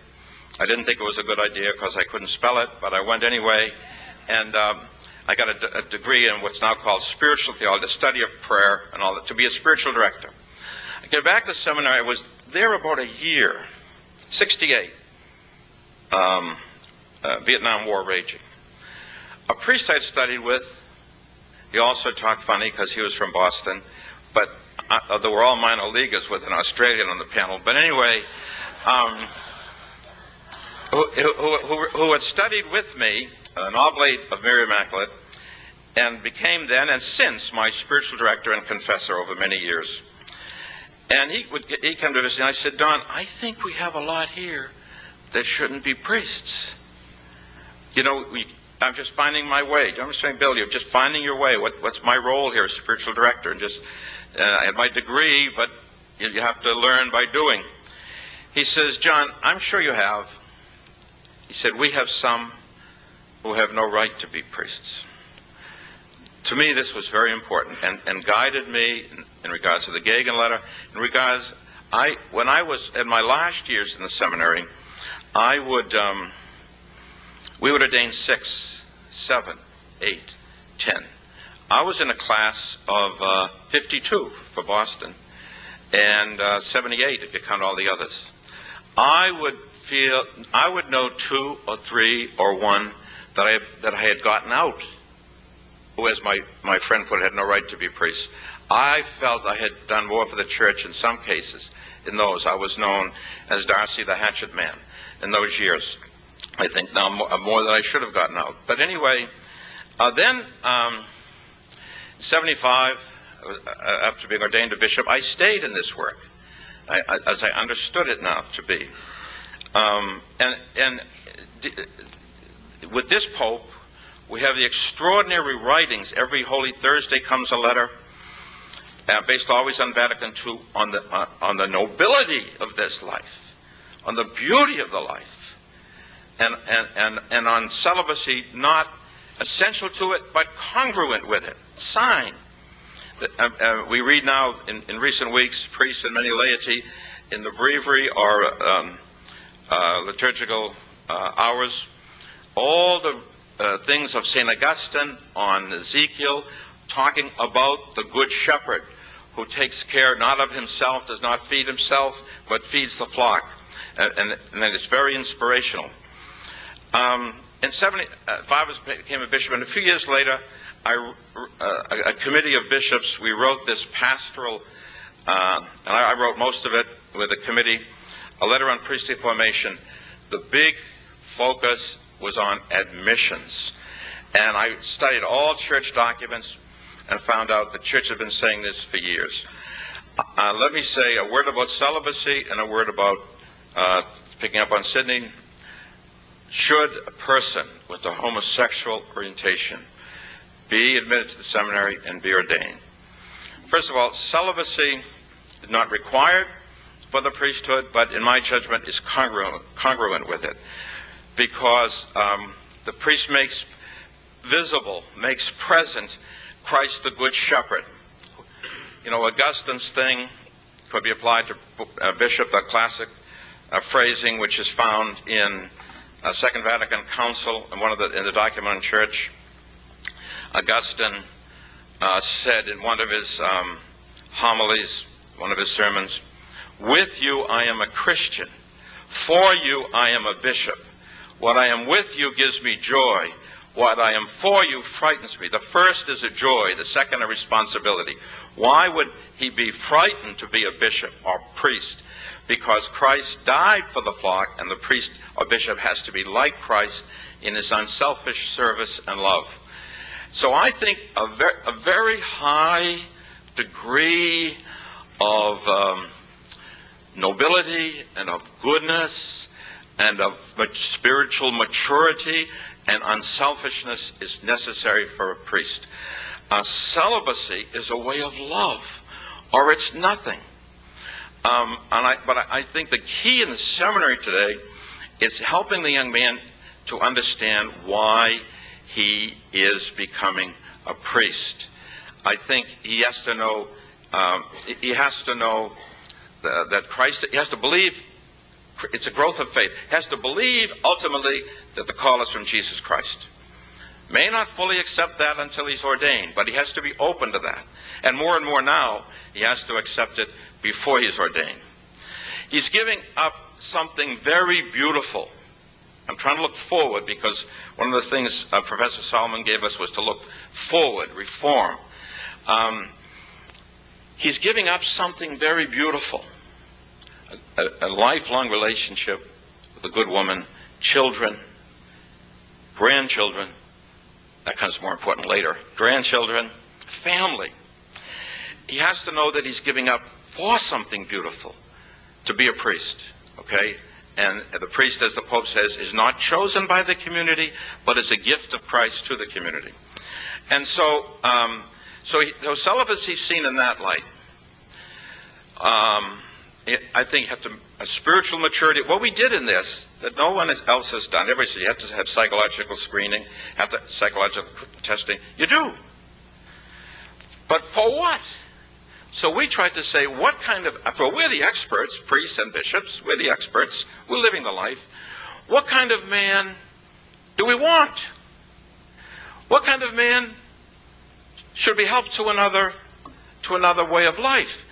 I didn't think it was a good idea because I couldn't spell it, but I went anyway. And I got a degree in what's now called spiritual theology, the study of prayer and all that, to be a spiritual director. I get back to seminary. I was there about a year, '68, Vietnam War raging. A priest I'd studied with, he also talked funny because he was from Boston, but there were all minor leaguers with an Australian on the panel. But anyway, who had studied with me, an oblate of Mary Immaculate, and became then and since my spiritual director and confessor over many years. And he'd come to visit, and I said, Don, I think we have a lot here that shouldn't be priests. You know, I'm just finding my way. Do you understand, Bill? You're just finding your way. What's my role here as spiritual director? And just, I had my degree, but you have to learn by doing. He says, John, I'm sure you have. He said, we have some who have no right to be priests. To me, this was very important and guided me in regards to the Gagan letter. In regards, when I was in my last years in the seminary, we would ordain 6, 7, 8, 10. I was in a class of 52 for Boston, and 78 if you count all the others. I would know 2 or 3 or 1 that I had gotten out, who, as my friend put it, had no right to be priests. I felt I had done more for the church in some cases. In those, I was known as Darcy the Hatchet Man in those years. I think now more than I should have gotten out. But anyway, then 75, after being ordained a bishop, I stayed in this work, as I understood it now to be. With this Pope, we have the extraordinary writings. Every Holy Thursday comes a letter, based always on Vatican II, on the nobility of this life, on the beauty of the life, and on celibacy, not essential to it, but congruent with it, sign. We read now in recent weeks, priests and many laity in the breviary or liturgical hours, all the things of St. Augustine on Ezekiel, talking about the Good Shepherd who takes care not of himself, does not feed himself, but feeds the flock. And it's very inspirational. In 75, I became a bishop, and a few years later, a committee of bishops, we wrote this pastoral, and I wrote most of it with a committee, a letter on priestly formation. The big focus was on admissions. And I studied all church documents and found out the church had been saying this for years. Let me say a word about celibacy and a word about, picking up on Sidney, should a person with a homosexual orientation be admitted to the seminary and be ordained? First of all, celibacy is not required for the priesthood, but in my judgment is congruent with it, because the priest makes visible, makes present Christ the Good Shepherd. You know, Augustine's thing could be applied to Bishop, the classic phrasing which is found in Second Vatican Council and in the document on church. Augustine said in one of his homilies, one of his sermons, "With you I am a Christian, for you I am a bishop. What I am with you gives me joy. What I am for you frightens me." The first is a joy, the second a responsibility. Why would he be frightened to be a bishop or priest? Because Christ died for the flock, and the priest or bishop has to be like Christ in his unselfish service and love. So I think a very high degree of nobility and of goodness and of spiritual maturity and unselfishness is necessary for a priest. Celibacy is a way of love, or it's nothing. But I think the key in the seminary today is helping the young man to understand why he is becoming a priest. I think he has to know. That Christ. He has to believe. It's a growth of faith. He has to believe ultimately that the call is from Jesus Christ. May not fully accept that until he's ordained, but he has to be open to that. And more now, he has to accept it before he's ordained. He's giving up something very beautiful. I'm trying to look forward, because one of the things Professor Solomon gave us was to look forward, reform. He's giving up something very beautiful, a lifelong relationship with a good woman, children, grandchildren. That comes more important later. Grandchildren, family. He has to know that he's giving up for something beautiful, to be a priest, okay? And the priest, as the Pope says, is not chosen by the community, but is a gift of Christ to the community. And so, so celibacy seen in that light. I think you have to, a spiritual maturity. What we did in this, that no one else has done. Everybody says you have to have psychological screening, have to psychological testing. You do. But for what? So we tried to say, what kind of, well, we're the experts, priests and bishops, we're the experts, we're living the life. What kind of man do we want? What kind of man should be helped to another way of life?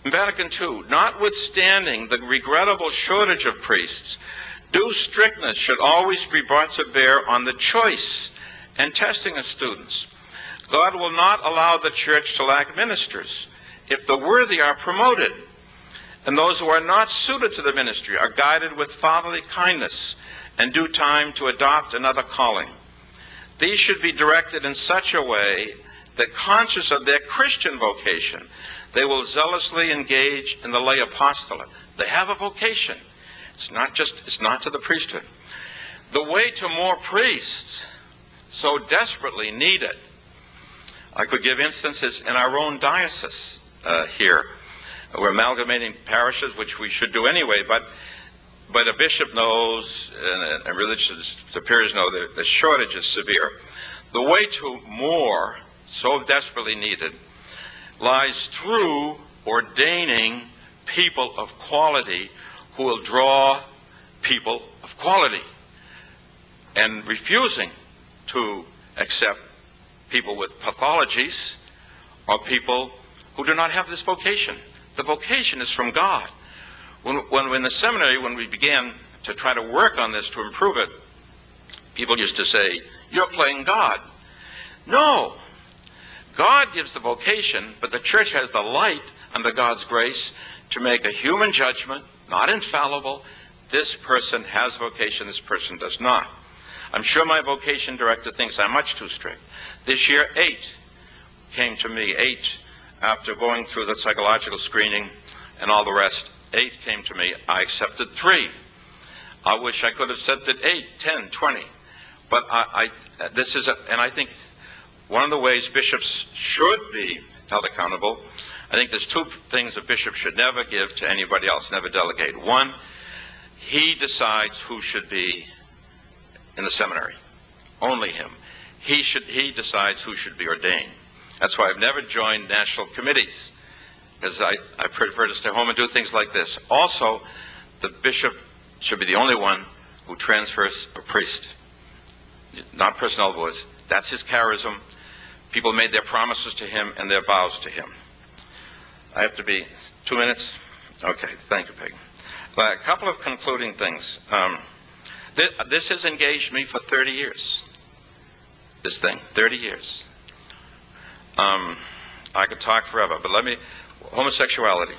In Vatican II, notwithstanding the regrettable shortage of priests, due strictness should always be brought to bear on the choice and testing of students. God will not allow the church to lack ministers if the worthy are promoted, and those who are not suited to the ministry are guided with fatherly kindness and due time to adopt another calling. These should be directed in such a way that, conscious of their Christian vocation, they will zealously engage in the lay apostolate. They have a vocation. It's not to the priesthood. The way to more priests, so desperately needed. I could give instances in our own diocese here. We're amalgamating parishes, which we should do anyway, but a bishop knows and religious superiors know that the shortage is severe. The way to more, so desperately needed, lies through ordaining people of quality who will draw people of quality, and refusing to accept people with pathologies or people who do not have this vocation. The vocation is from God. When in the seminary, when we began to try to work on this to improve it, people used to say, "You're playing God." No. God gives the vocation, but the church has the light under God's grace to make a human judgment, not infallible. This person has vocation, this person does not. I'm sure my vocation director thinks I'm much too strict. This year, 8 came to me. 8, after going through the psychological screening and all the rest, 8 came to me. I accepted 3. I wish I could have accepted 8, 10, 20. But I think one of the ways bishops should be held accountable, I think there's 2 things a bishop should never give to anybody else, never delegate. One, he decides who should be in the seminary. Only him. He decides who should be ordained. That's why I've never joined national committees, because I prefer to stay home and do things like this. Also, the bishop should be the only one who transfers a priest, not personnel boards. That's his charism. People made their promises to him and their vows to him. I have to be 2 minutes? Okay, thank you, Peg. A couple of concluding things. This has engaged me for 30 years. This thing, 30 years. I could talk forever, but homosexuality.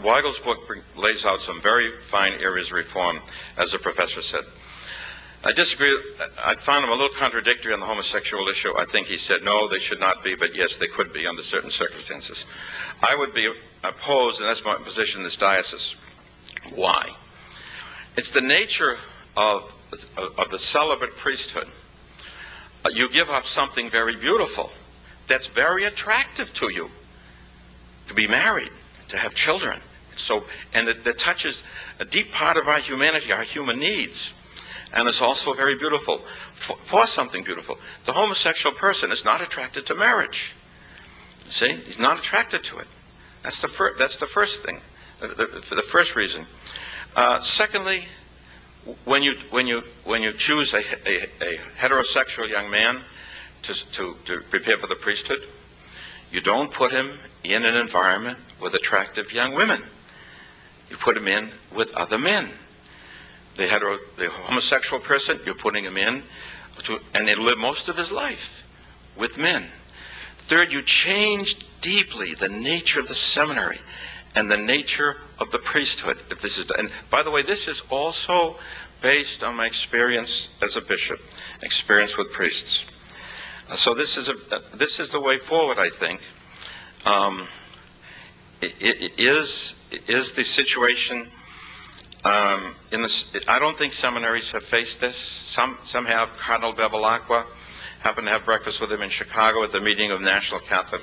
Weigel's book lays out some very fine areas of reform, as the professor said. I disagree. I found him a little contradictory on the homosexual issue. I think he said, no, they should not be, but yes, they could be under certain circumstances. I would be opposed, and that's my position in this diocese. Why? It's the nature of the celibate priesthood. You give up something very beautiful that's very attractive to you, to be married, to have children. And that touches a deep part of our humanity, our human needs. And it's also very beautiful, for something beautiful. The homosexual person is not attracted to marriage. See? He's not attracted to it. That's the first thing, the first reason. Secondly, when you choose a heterosexual young man to prepare for the priesthood, you don't put him in an environment with attractive young women. You put him in with other men. The homosexual person, you're putting him in, and he'll live most of his life with men. Third, you change deeply the nature of the seminary and the nature of the priesthood. And by the way, this is also based on my experience as a bishop, experience with priests. So this is the way forward, I think. is the situation I don't think seminaries have faced this. Some have. Cardinal Bevilacqua happened to have breakfast with him in Chicago at the meeting of National Catholic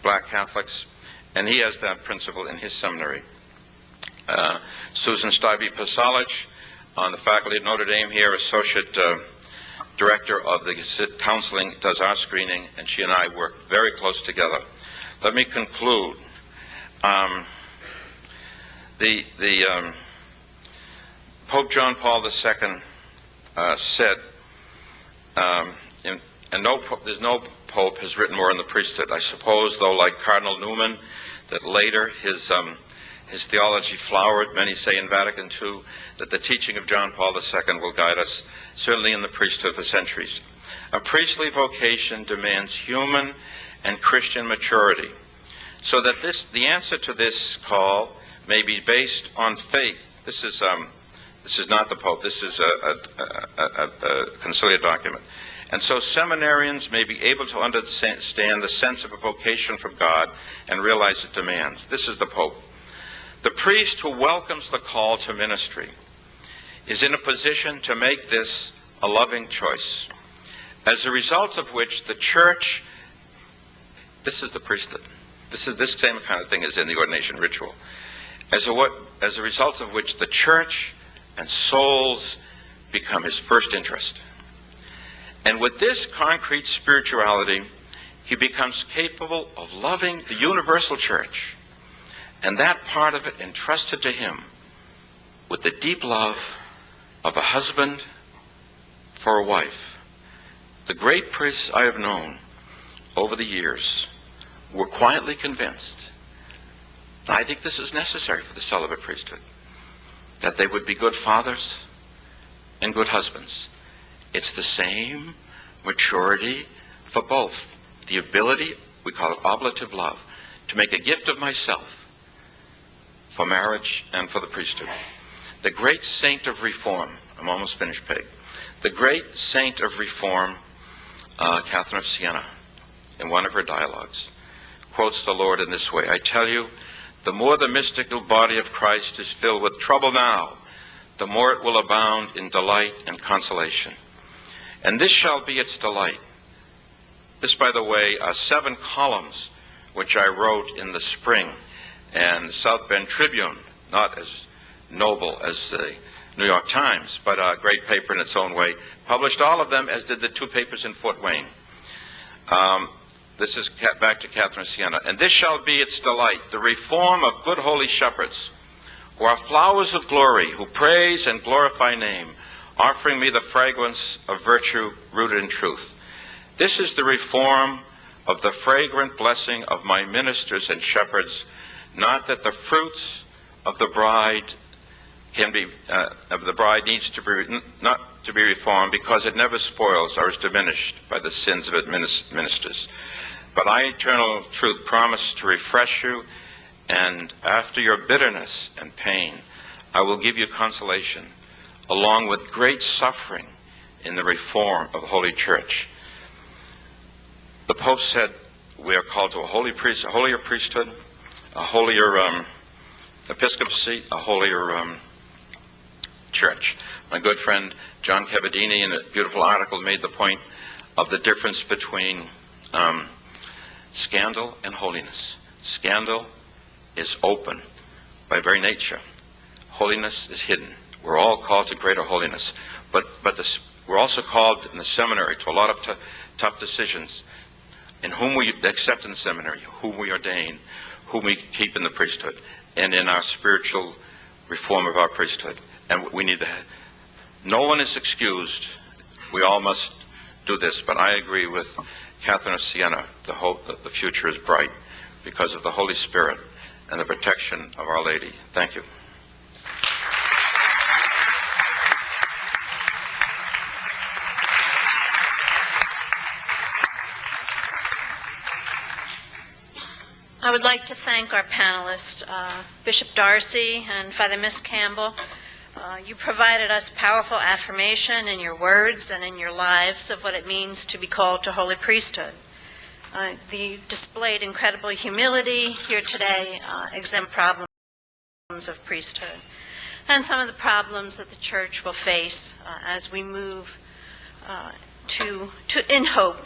Black Catholics, and he has that principle in his seminary. Susan Stuyvesant on the faculty at Notre Dame here, associate director of the counseling, does our screening, and she and I work very close together. Let me conclude. Pope John Paul II said, there's no pope has written more on the priesthood. I suppose, though, like Cardinal Newman, that later his theology flowered. Many say in Vatican II that the teaching of John Paul II will guide us, certainly in the priesthood for centuries. A priestly vocation demands human and Christian maturity, so that the answer to this call may be based on faith. This is not the Pope. This is a conciliar document. And so seminarians may be able to understand the sense of a vocation from God and realize its demands. This is the Pope. The priest who welcomes the call to ministry is in a position to make this a loving choice, as a result of which the church, this is the priesthood, this same kind of thing is in the ordination ritual, as a result of which the church and souls become his first interest. And with this concrete spirituality, he becomes capable of loving the universal church, and that part of it entrusted to him with the deep love of a husband for a wife. The great priests I have known over the years were quietly convinced, and I think this is necessary for the celibate priesthood, that they would be good fathers and good husbands. It's the same maturity for both. The ability, we call it oblative love, to make a gift of myself for marriage and for the priesthood. The great saint of reform, I'm almost finished, Peg. The great saint of reform, Catherine of Siena, in one of her dialogues, quotes the Lord in this way: I tell you, the more the mystical body of Christ is filled with trouble now, the more it will abound in delight and consolation. And this shall be its delight. This, by the way, are 7 columns which I wrote in the spring, and the South Bend Tribune, not as noble as the New York Times, but a great paper in its own way, published all of them, as did the 2 papers in Fort Wayne. This is back to Catherine of Siena. And this shall be its delight, the reform of good holy shepherds, who are flowers of glory, who praise and glorify name, offering me the fragrance of virtue rooted in truth. This is the reform of the fragrant blessing of my ministers and shepherds, not that the fruits of the bride needs to be not to be reformed, because it never spoils or is diminished by the sins of its ministers. But I, eternal truth, promise to refresh you, and after your bitterness and pain, I will give you consolation, along with great suffering in the reform of the Holy Church. The Pope said we are called to a holier priesthood, a holier episcopacy, a holier church. My good friend John Cavadini, in a beautiful article, made the point of the difference between scandal and holiness. Scandal is open by very nature. Holiness is hidden. We're all called to greater holiness. But we're also called in the seminary to a lot of tough decisions, in whom we accept in the seminary, whom we ordain, whom we keep in the priesthood, and in our spiritual reform of our priesthood. And we need to, no one is excused. We all must do this. But I agree with Catherine of Siena. The future is bright because of the Holy Spirit and the protection of Our Lady. Thank you. I would like to thank our panelists, Bishop Darcy and Father Miss Campbell. You provided us powerful affirmation in your words and in your lives of what it means to be called to holy priesthood. You displayed incredible humility here today, exempt problems of priesthood, and some of the problems that the church will face as we move in hope,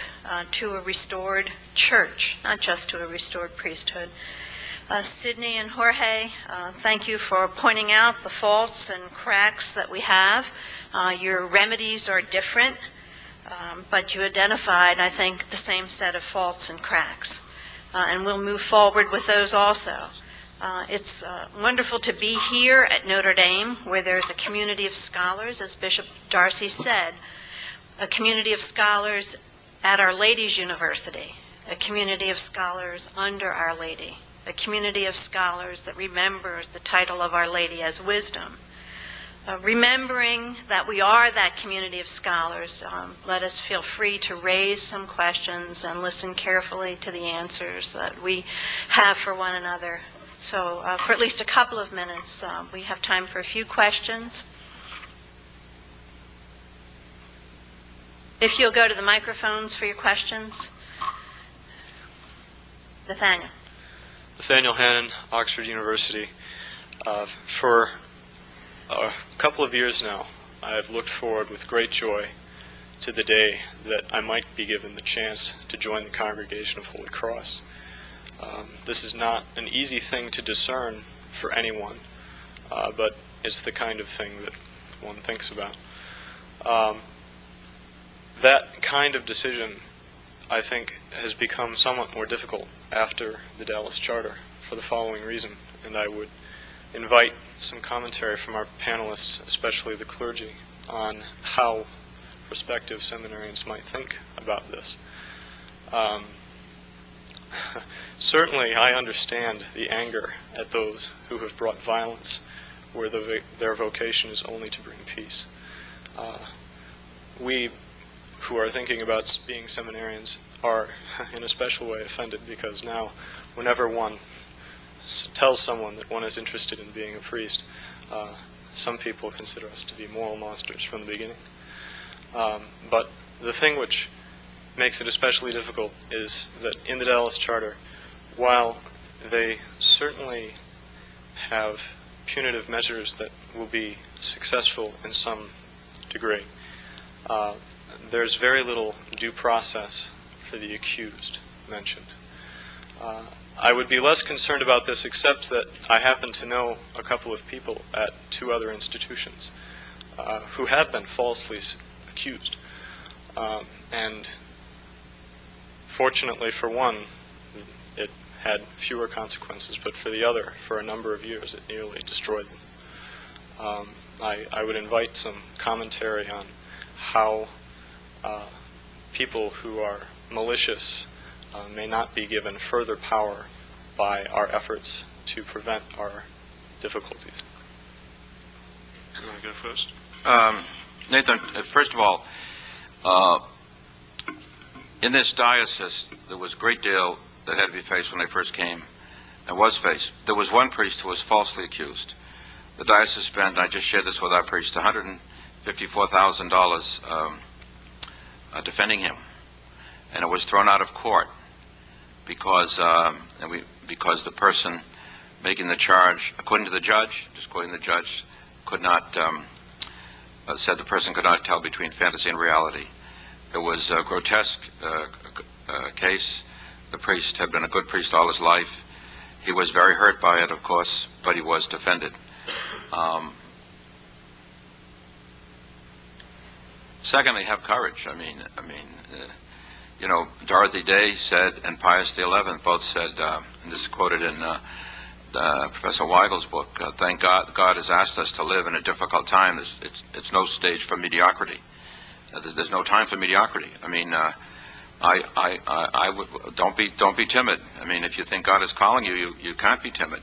to a restored church, not just to a restored priesthood. Sydney and Jorge, thank you for pointing out the faults and cracks that we have. Your remedies are different, but you identified, I think, the same set of faults and cracks. And we'll move forward with those also. It's wonderful to be here at Notre Dame, where there's a community of scholars, as Bishop Darcy said, a community of scholars at Our Lady's University, a community of scholars under Our Lady, a community of scholars that remembers the title of Our Lady as wisdom. Remembering that we are that community of scholars, let us feel free to raise some questions and listen carefully to the answers that we have for one another. So for at least a couple of minutes, we have time for a few questions. If you'll go to the microphones for your questions. Nathaniel. Nathaniel Hannon, Oxford University. For a couple of years now, I have looked forward with great joy to the day that I might be given the chance to join the Congregation of Holy Cross. This is not an easy thing to discern for anyone, but it's the kind of thing that one thinks about. That kind of decision, I think, has become somewhat more difficult after the Dallas Charter for the following reason, and I would invite some commentary from our panelists, especially the clergy, on how prospective seminarians might think about this. Certainly, I understand the anger at those who have brought violence where their vocation is only to bring peace. We who are thinking about being seminarians are in a special way offended, because now whenever one tells someone that one is interested in being a priest, some people consider us to be moral monsters from the beginning. But the thing which makes it especially difficult is that in the Dallas Charter, while they certainly have punitive measures that will be successful in some degree, there's very little due process for the accused mentioned. I would be less concerned about this, except that I happen to know a couple of people at two other institutions who have been falsely accused. And fortunately for one, it had fewer consequences, but for the other, for a number of years, it nearly destroyed them. I would invite some commentary on how people who are malicious may not be given further power by our efforts to prevent our difficulties. You want to go first? Nathan, first of all, in this diocese, there was a great deal that had to be faced when they first came, and was faced. There was one priest who was falsely accused. The diocese spent, I just shared this with our priest, $154,000 defending him, and it was thrown out of court because the person making the charge, according to the judge, just quoting the judge, could not said the person could not tell between fantasy and reality. It was a grotesque case. The priest had been a good priest all his life. He was very hurt by it, of course, but he was defended. Secondly, have courage. Dorothy Day said, and Pius XI both said, and this is quoted in Professor Weigel's book, thank God has asked us to live in a difficult time. It's no stage for mediocrity. There's no time for mediocrity. Don't be timid. If you think God is calling you, you can't be timid.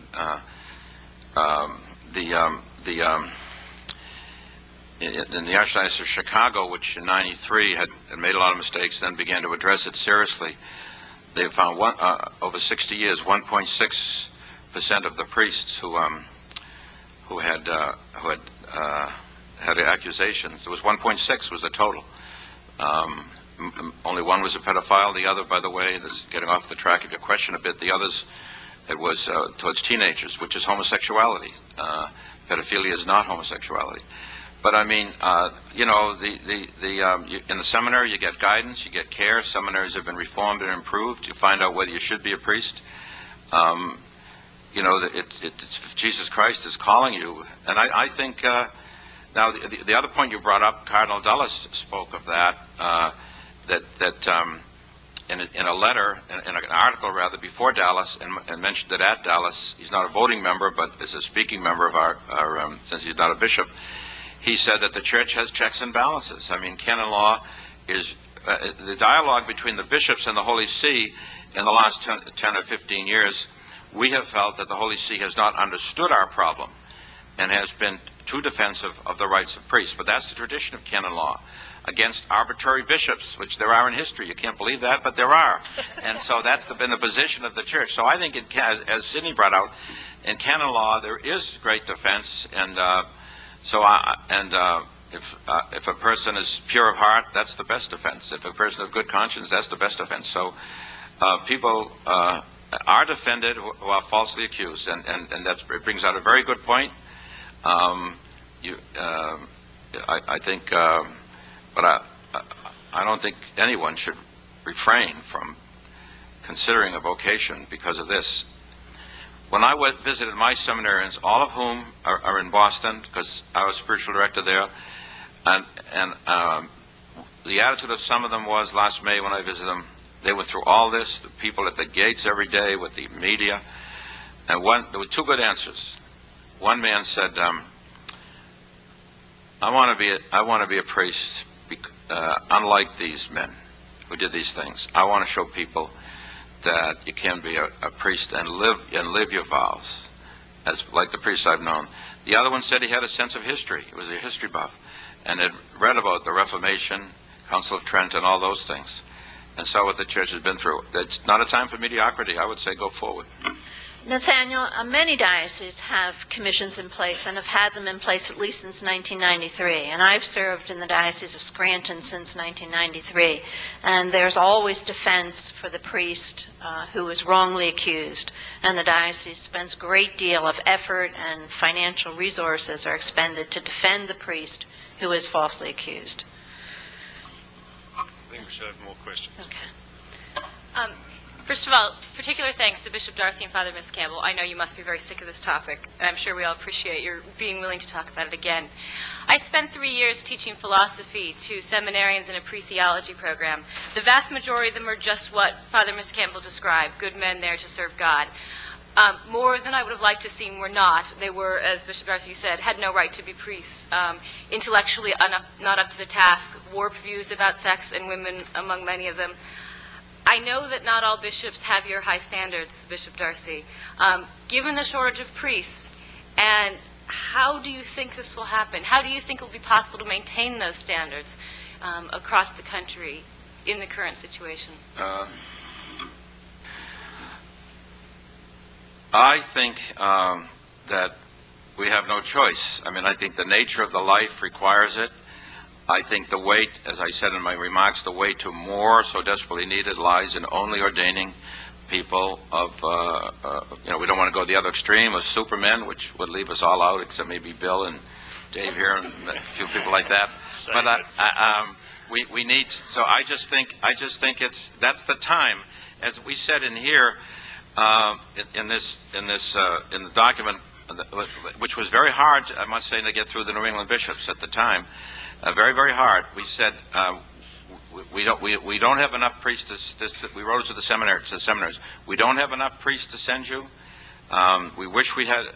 In the Archdiocese of Chicago, which in '93 had made a lot of mistakes, then began to address it seriously, they found over 60 years, 1.6% of the priests who had accusations. It was 1.6 was the total. only one was a pedophile. The other, by the way, this is getting off the track of your question a bit, the others, it was towards teenagers, which is homosexuality. Pedophilia is not homosexuality. But I mean, in the seminary you get guidance, you get care. Seminaries have been reformed and improved. You find out whether you should be a priest. It's Jesus Christ is calling you. And I think, now the other point you brought up, Cardinal Dulles spoke of that, in a letter, in an article rather, before Dallas, and mentioned that at Dallas, he's not a voting member, but is a speaking member of our since he's not a bishop, he said that the church has checks and balances. I mean, canon law is, the dialogue between the bishops and the Holy See in the last 10 or 15 years, we have felt that the Holy See has not understood our problem and has been too defensive of the rights of priests. But that's the tradition of canon law, against arbitrary bishops, which there are in history. You can't believe that, but there are. And so that's been the position of the church. So I think, as Sidney brought out, in canon law there is great defense, and if a person is pure of heart, that's the best defense. If a person of good conscience, that's the best defense. So people are defended who are falsely accused, and it brings out a very good point. I think, but I don't think anyone should refrain from considering a vocation because of this. When I visited my seminarians, all of whom are in Boston, because I was spiritual director there, and the attitude of some of them was, last May when I visited them, they went through all this, the people at the gates every day with the media, and there were two good answers. One man said, I want to be a priest, unlike these men who did these things. I want to show people that you can be a priest and live your vows, as like the priests I've known. The other one said he had a sense of history. He was a history buff, and had read about the Reformation, Council of Trent, and all those things, and saw what the church has been through. It's not a time for mediocrity. I would say go forward. Nathaniel, many dioceses have commissions in place and have had them in place at least since 1993. And I've served in the Diocese of Scranton since 1993. And there's always defense for the priest who is wrongly accused. And the diocese spends a great deal of effort, and financial resources are expended to defend the priest who is falsely accused. I think we should have more questions. Okay. First of all, particular thanks to Bishop Darcy and Father Miss Campbell. I know you must be very sick of this topic, and I'm sure we all appreciate your being willing to talk about it again. I spent 3 years teaching philosophy to seminarians in a pre-theology program. The vast majority of them are just what Father Miss Campbell described, good men there to serve God. More than I would have liked to see were not. They were, as Bishop Darcy said, had no right to be priests, intellectually not up to the task, warped views about sex and women among many of them. I know that not all bishops have your high standards, Bishop Darcy. Given the shortage of priests, and how do you think this will happen? How do you think it will be possible to maintain those standards across the country in the current situation? I think that we have no choice. I mean, I think the nature of the life requires it. I think the way, as I said in my remarks, the way to more so desperately needed lies in only ordaining people of, we don't want to go the other extreme of supermen, which would leave us all out, except maybe Bill and Dave here and a few people like that. But we need, so I just think that's the time. As we said in here, in the document, which was very hard, I must say, to get through the New England bishops at the time. Very, very hard. We said we don't have enough priests. We wrote it to the seminaries. We don't have enough priests to send you. We wish we had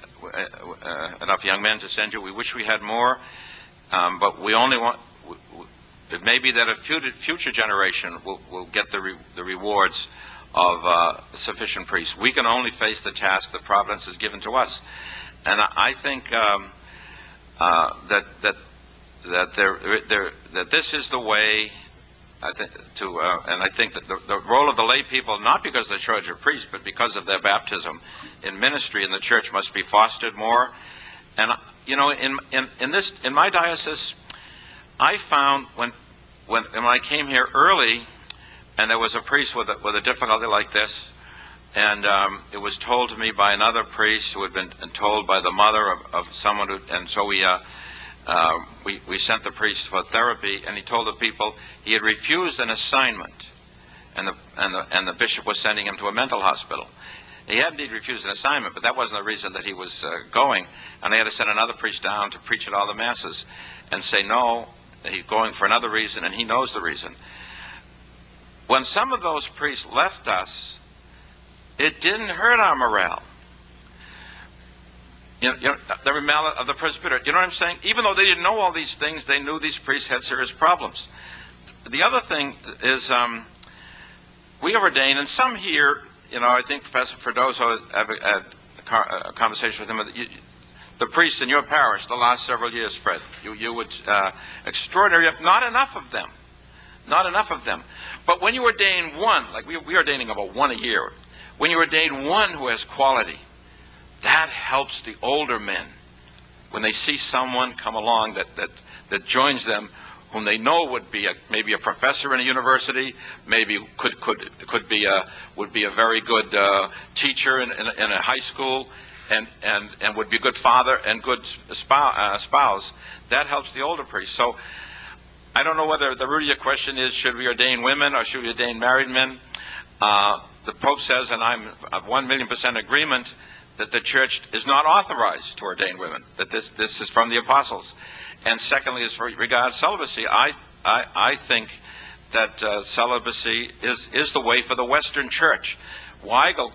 enough young men to send you. We wish we had more, but we only want. It may be that a future generation will get the rewards of sufficient priests. We can only face the task that Providence has given to us, and I think that this is the way. I think and I think that the role of the lay people, not because of the shortage of priests, but because of their baptism in ministry in the church, must be fostered more. And in my diocese, I found when when I came here early, and there was a priest with a difficulty like this, and it was told to me by another priest who had been told by the mother of someone who, and so we sent the priest for therapy, and he told the people he had refused an assignment, and the bishop was sending him to a mental hospital. He had indeed refused an assignment, but that wasn't the reason that he was going, and they had to send another priest down to preach at all the masses and say no, he's going for another reason, and he knows the reason. When some of those priests left us, it didn't hurt our morale. You know, the morale of the presbytery. You know what I'm saying? Even though they didn't know all these things, they knew these priests had serious problems. The other thing is, we have ordained, and some here, I think Professor Ferdoso had a conversation with him. The priests in your parish the last several years, Fred, you would extraordinary. Not enough of them. Not enough of them. But when you ordain one, like we're ordaining about one a year, when you ordain one who has quality, that helps the older men when they see someone come along that joins them, whom they know would be maybe a professor in a university, maybe would be a very good teacher in a high school, and would be a good father and good spouse. That helps the older priest. So I don't know whether the root of your question is, should we ordain women or should we ordain married men? The Pope says, and I'm of 1,000,000% agreement, that the Church is not authorized to ordain women, that this is from the apostles. And secondly, as regards celibacy, I think that celibacy is the way for the Western Church. Weigel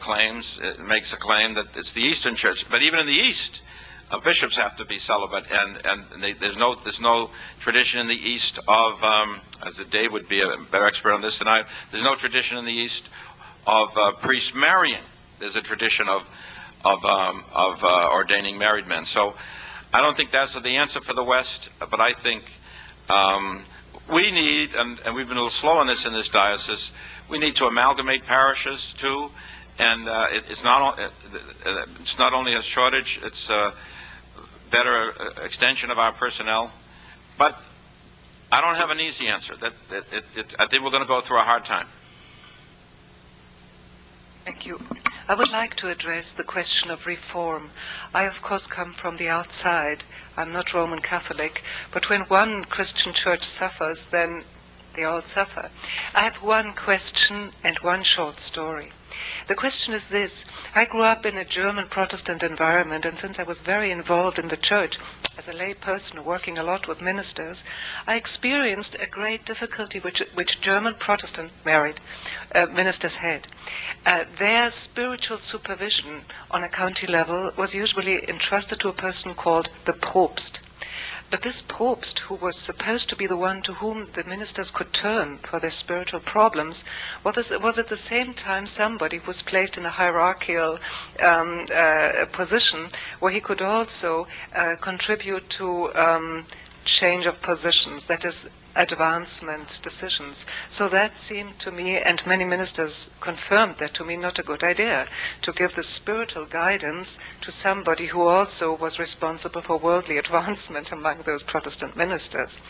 makes a claim that it's the Eastern Church, but even in the East, bishops have to be celibate, and there's no tradition in the East of, as Dave would be a better expert on this than I, there's no tradition in the East of priests marrying. There's a tradition of ordaining married men. So I don't think that's the answer for the West, but I think we need, and we've been a little slow on this in this diocese, we need to amalgamate parishes too, and it's not only a shortage, it's a better extension of our personnel. But I don't have an easy answer. I think we're going to go through a hard time. Thank you. I would like to address the question of reform. I, of course, come from the outside. I'm not Roman Catholic, but when one Christian church suffers, then they all suffer. I have one question and one short story. The question is this. I grew up in a German Protestant environment, and since I was very involved in the church as a lay person working a lot with ministers, I experienced a great difficulty which German Protestant married ministers had. Their spiritual supervision on a county level was usually entrusted to a person called the Propst. But this Propst, who was supposed to be the one to whom the ministers could turn for their spiritual problems, was at the same time somebody who was placed in a hierarchical position where he could also contribute to change of positions, that is, advancement decisions. So that seemed to me, and many ministers confirmed that to me, not a good idea, to give the spiritual guidance to somebody who also was responsible for worldly advancement among those Protestant ministers.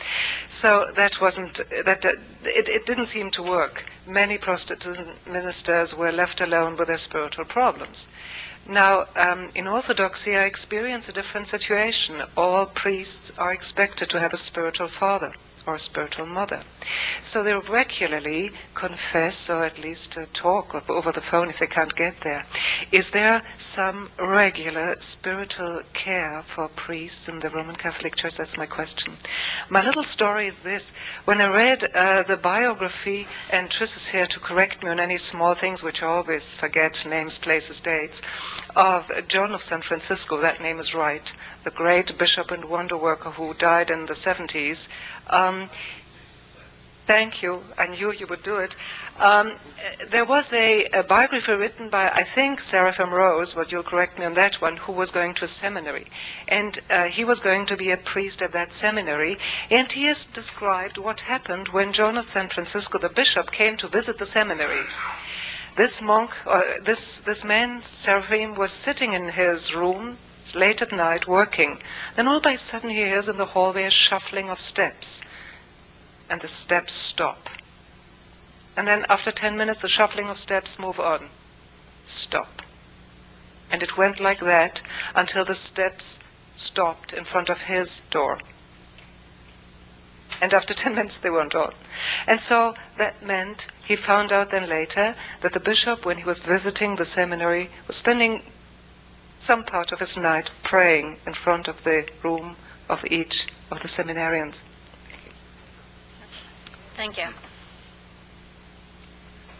So it didn't seem to work. Many Protestant ministers were left alone with their spiritual problems. Now, in Orthodoxy, I experience a different situation. All priests are expected to have a spiritual father or a spiritual mother. So they regularly confess, or at least talk over the phone if they can't get there. Is there some regular spiritual care for priests in the Roman Catholic Church? That's my question. My little story is this. When I read the biography, and Tris is here to correct me on any small things which I always forget, names, places, dates, of John of San Francisco, that name is right, the great bishop and wonder worker who died in the 70s. Thank you. I knew you would do it. There was a biography written by, I think, Seraphim Rose, but you'll correct me on that one, who was going to a seminary. And he was going to be a priest at that seminary. And he has described what happened when John of San Francisco, the bishop, came to visit the seminary. This monk, this man, Seraphim, was sitting in his room late at night working. Then all by a sudden he hears in the hallway a shuffling of steps. and the steps stop. And then after 10 minutes, the shuffling of steps move on. Stop. And it went like that until the steps stopped in front of his door. And after 10 minutes, they weren't on. And so that meant, he found out then later, that the bishop, when he was visiting the seminary, was spending some part of his night praying in front of the room of each of the seminarians. Thank you.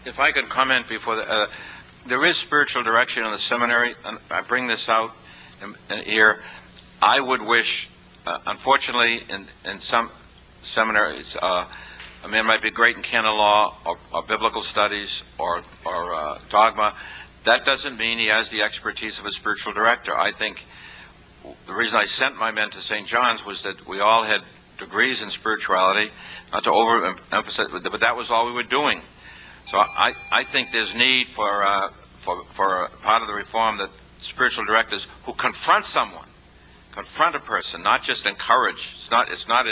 If I could comment before there is spiritual direction in the seminary, and I bring this out here. I would wish, unfortunately, in some seminaries, a man might be great in canon law or biblical studies or dogma. That doesn't mean he has the expertise of a spiritual director. I think the reason I sent my men to St. John's was that we all had degrees in spirituality, not to overemphasize, but that was all we were doing. So I think there's need for part of the reform that spiritual directors who confront a person, not just encourage. It's not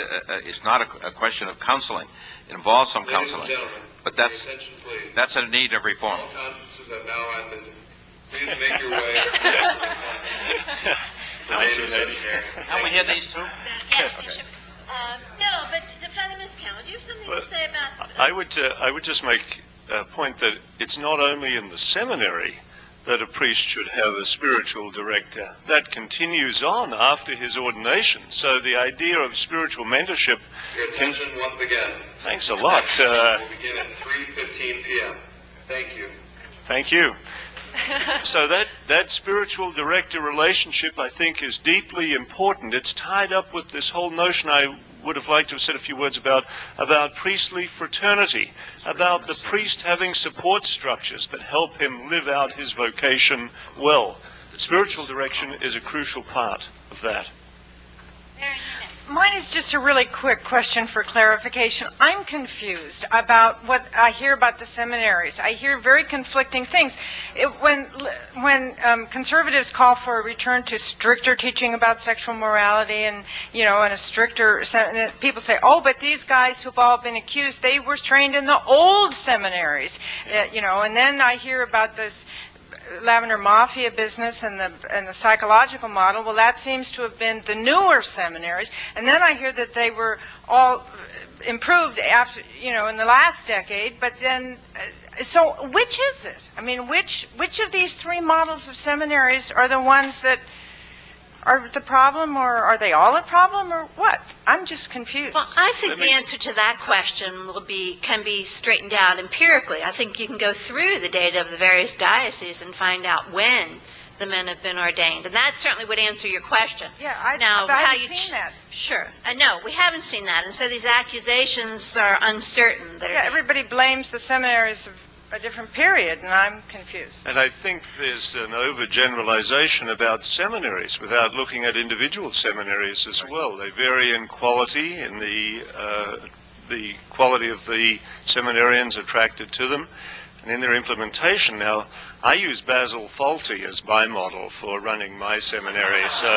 a question of counseling. It involves some counseling, but that's a need of reform. All conferences have now ended. Please make your way. 1980. Can we hear these two? Yes, you should. No, but Father Miscount, do you have something to say about... I would just make a point that it's not only in the seminary that a priest should have a spiritual director. That continues on after his ordination. So the idea of spiritual mentorship... Your attention once again. Thanks a lot. We'll begin at 3:15 p.m. Thank you. Thank you. So that spiritual director relationship, I think, is deeply important. It's tied up with this whole notion I would have liked to have said a few words about priestly fraternity, about the priest having support structures that help him live out his vocation well. Spiritual direction is a crucial part of that. Mine is just a really quick question for clarification. I'm confused about what I hear about the seminaries. I hear very conflicting things. When conservatives call for a return to stricter teaching about sexual morality and a stricter, people say, oh, but these guys who've all been accused, they were trained in the old seminaries, and then I hear about this Lavender Mafia business and the psychological model. Well, that seems to have been the newer seminaries. And then I hear that they were all improved after, in the last decade. But then, so which is it? I mean, which of these three models of seminaries are the ones that are the problem, or are they all a problem, or what? I'm just confused. Well, I think the answer to that question can be straightened out empirically. I think you can go through the data of the various dioceses and find out when the men have been ordained, and that certainly would answer your question. Yeah, I haven't seen that. Sure. No, we haven't seen that, and so these accusations are uncertain. Everybody blames the seminaries of a different period, and I'm confused. And I think there's an overgeneralization about seminaries without looking at individual seminaries as well. They vary in quality, in the quality of the seminarians attracted to them, and in their implementation. Now, I use Basil Fawlty as my model for running my seminary, so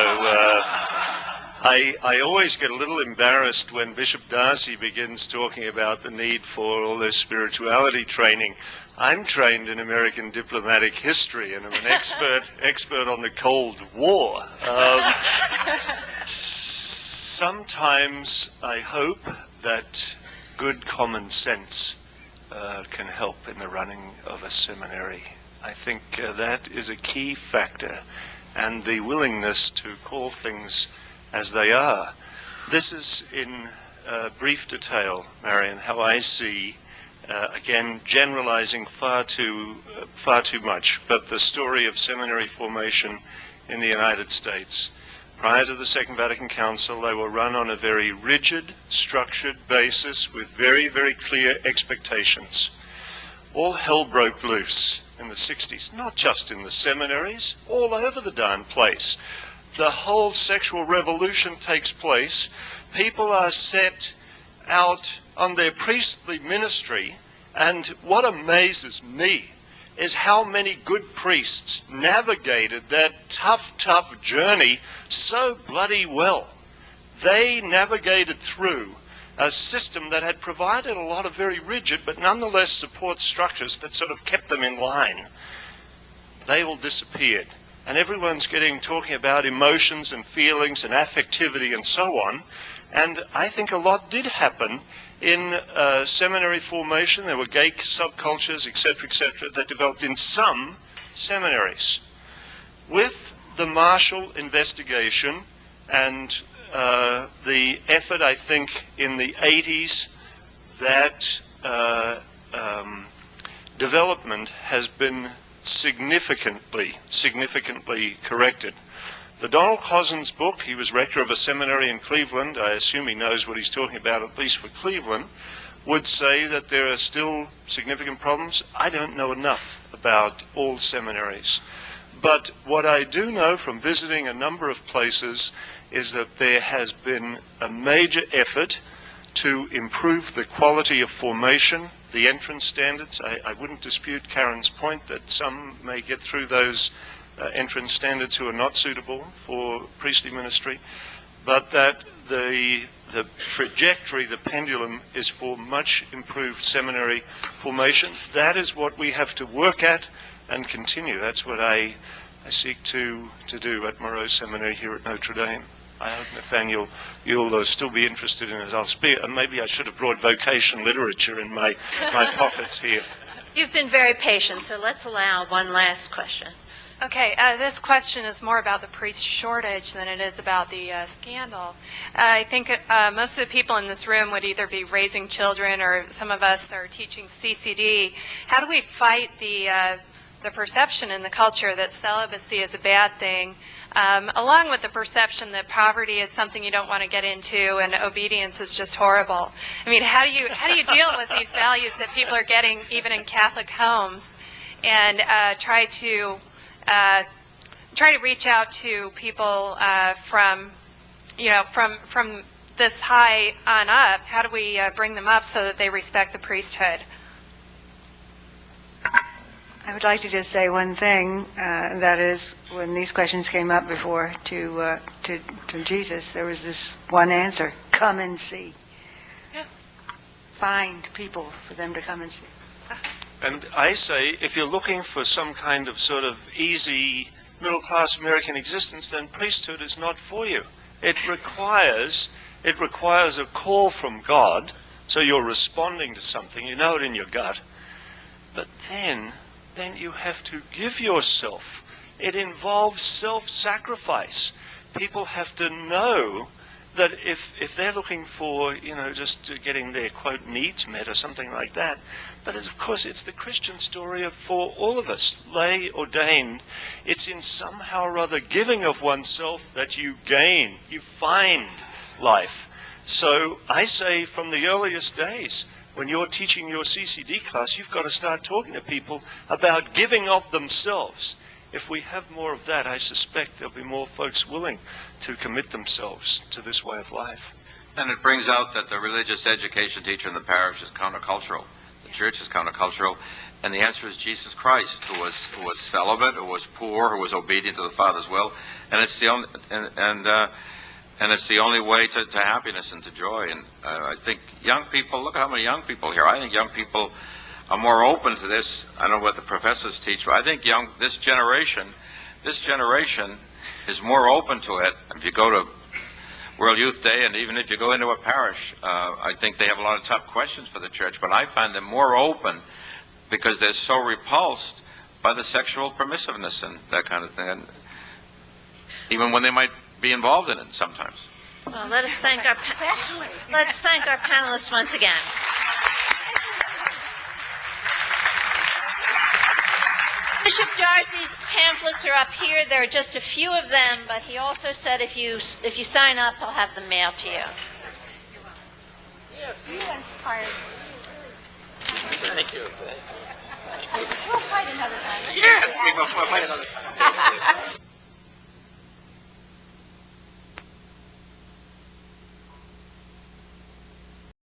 I always get a little embarrassed when Bishop Darcy begins talking about the need for all this spirituality training. I'm trained in American diplomatic history, and I'm an expert on the Cold War. Sometimes I hope that good common sense can help in the running of a seminary. I think that is a key factor, and the willingness to call things as they are. This is in brief detail, Marion, how I see, again, generalizing far too much, but the story of seminary formation in the United States. Prior to the Second Vatican Council, they were run on a very rigid, structured basis with very, very clear expectations. All hell broke loose in the 60s, not just in the seminaries, all over the darn place. The whole sexual revolution takes place. People are set out on their priestly ministry, and what amazes me is how many good priests navigated that tough journey so bloody well. They navigated through a system that had provided a lot of very rigid but nonetheless support structures that sort of kept them in line. They all disappeared. And everyone's talking about emotions and feelings and affectivity and so on. And I think a lot did happen in seminary formation. There were gay subcultures, etc., that developed in some seminaries. With the Marshall investigation and the effort, I think, in the 80s, that development has been significantly corrected. The Donald Cozzens book, he was rector of a seminary in Cleveland, I assume he knows what he's talking about, at least for Cleveland, would say that there are still significant problems. I don't know enough about all seminaries. But what I do know from visiting a number of places is that there has been a major effort to improve the quality of formation, the entrance standards. I wouldn't dispute Karen's point that some may get through those entrance standards who are not suitable for priestly ministry, but that the trajectory, the pendulum, is for much improved seminary formation. That is what we have to work at and continue. That's what I seek to do at Moreau Seminary here at Notre Dame. I hope, Nathaniel, you'll still be interested in it. I'll speak, and maybe I should have brought vocation literature in my pockets here. You've been very patient, so let's allow one last question. Okay, this question is more about the priest shortage than it is about the scandal. I think most of the people in this room would either be raising children or some of us are teaching CCD. How do we fight the perception in the culture that celibacy is a bad thing, along with the perception that poverty is something you don't want to get into and obedience is just horrible? I mean, how do you deal with these values that people are getting even in Catholic homes, and try to reach out to people from this high on up? How do we bring them up so that they respect the priesthood? I would like to just say one thing, that is, when these questions came up before to Jesus, there was this one answer: come and see. Yeah. Find people for them to come and see. And I say, if you're looking for some kind of sort of easy middle-class American existence, then priesthood is not for you. It requires a call from God, so you're responding to something, you know it in your gut, but then you have to give yourself. It involves self-sacrifice. People have to know that if they're looking for, just getting their, quote, needs met or something like that, but of course it's the Christian story for all of us, lay ordained. It's in somehow or other giving of oneself that you gain, you find life. So I say from the earliest days, when you're teaching your CCD class, you've got to start talking to people about giving of themselves. If we have more of that, I suspect there'll be more folks willing to commit themselves to this way of life. And it brings out that the religious education teacher in the parish is countercultural. The church is countercultural. And the answer is Jesus Christ, who was celibate, who was poor, who was obedient to the Father's will. And it's the only and it's the only way to happiness and to joy. And I think young people, look at how many young people here. I think young people are more open to this. I don't know what the professors teach, but I think this generation is more open to it. If you go to World Youth Day, and even if you go into a parish, I think they have a lot of tough questions for the church, but I find them more open because they're so repulsed by the sexual permissiveness and that kind of thing, and even when they might be involved in it sometimes. Well, let's thank our panelists once again. Bishop Darcy's pamphlets are up here. There are just a few of them, but he also said if you sign up, he'll have them mailed to you. You inspired me. Thank you. We'll fight another time. Yes, we will fight another time.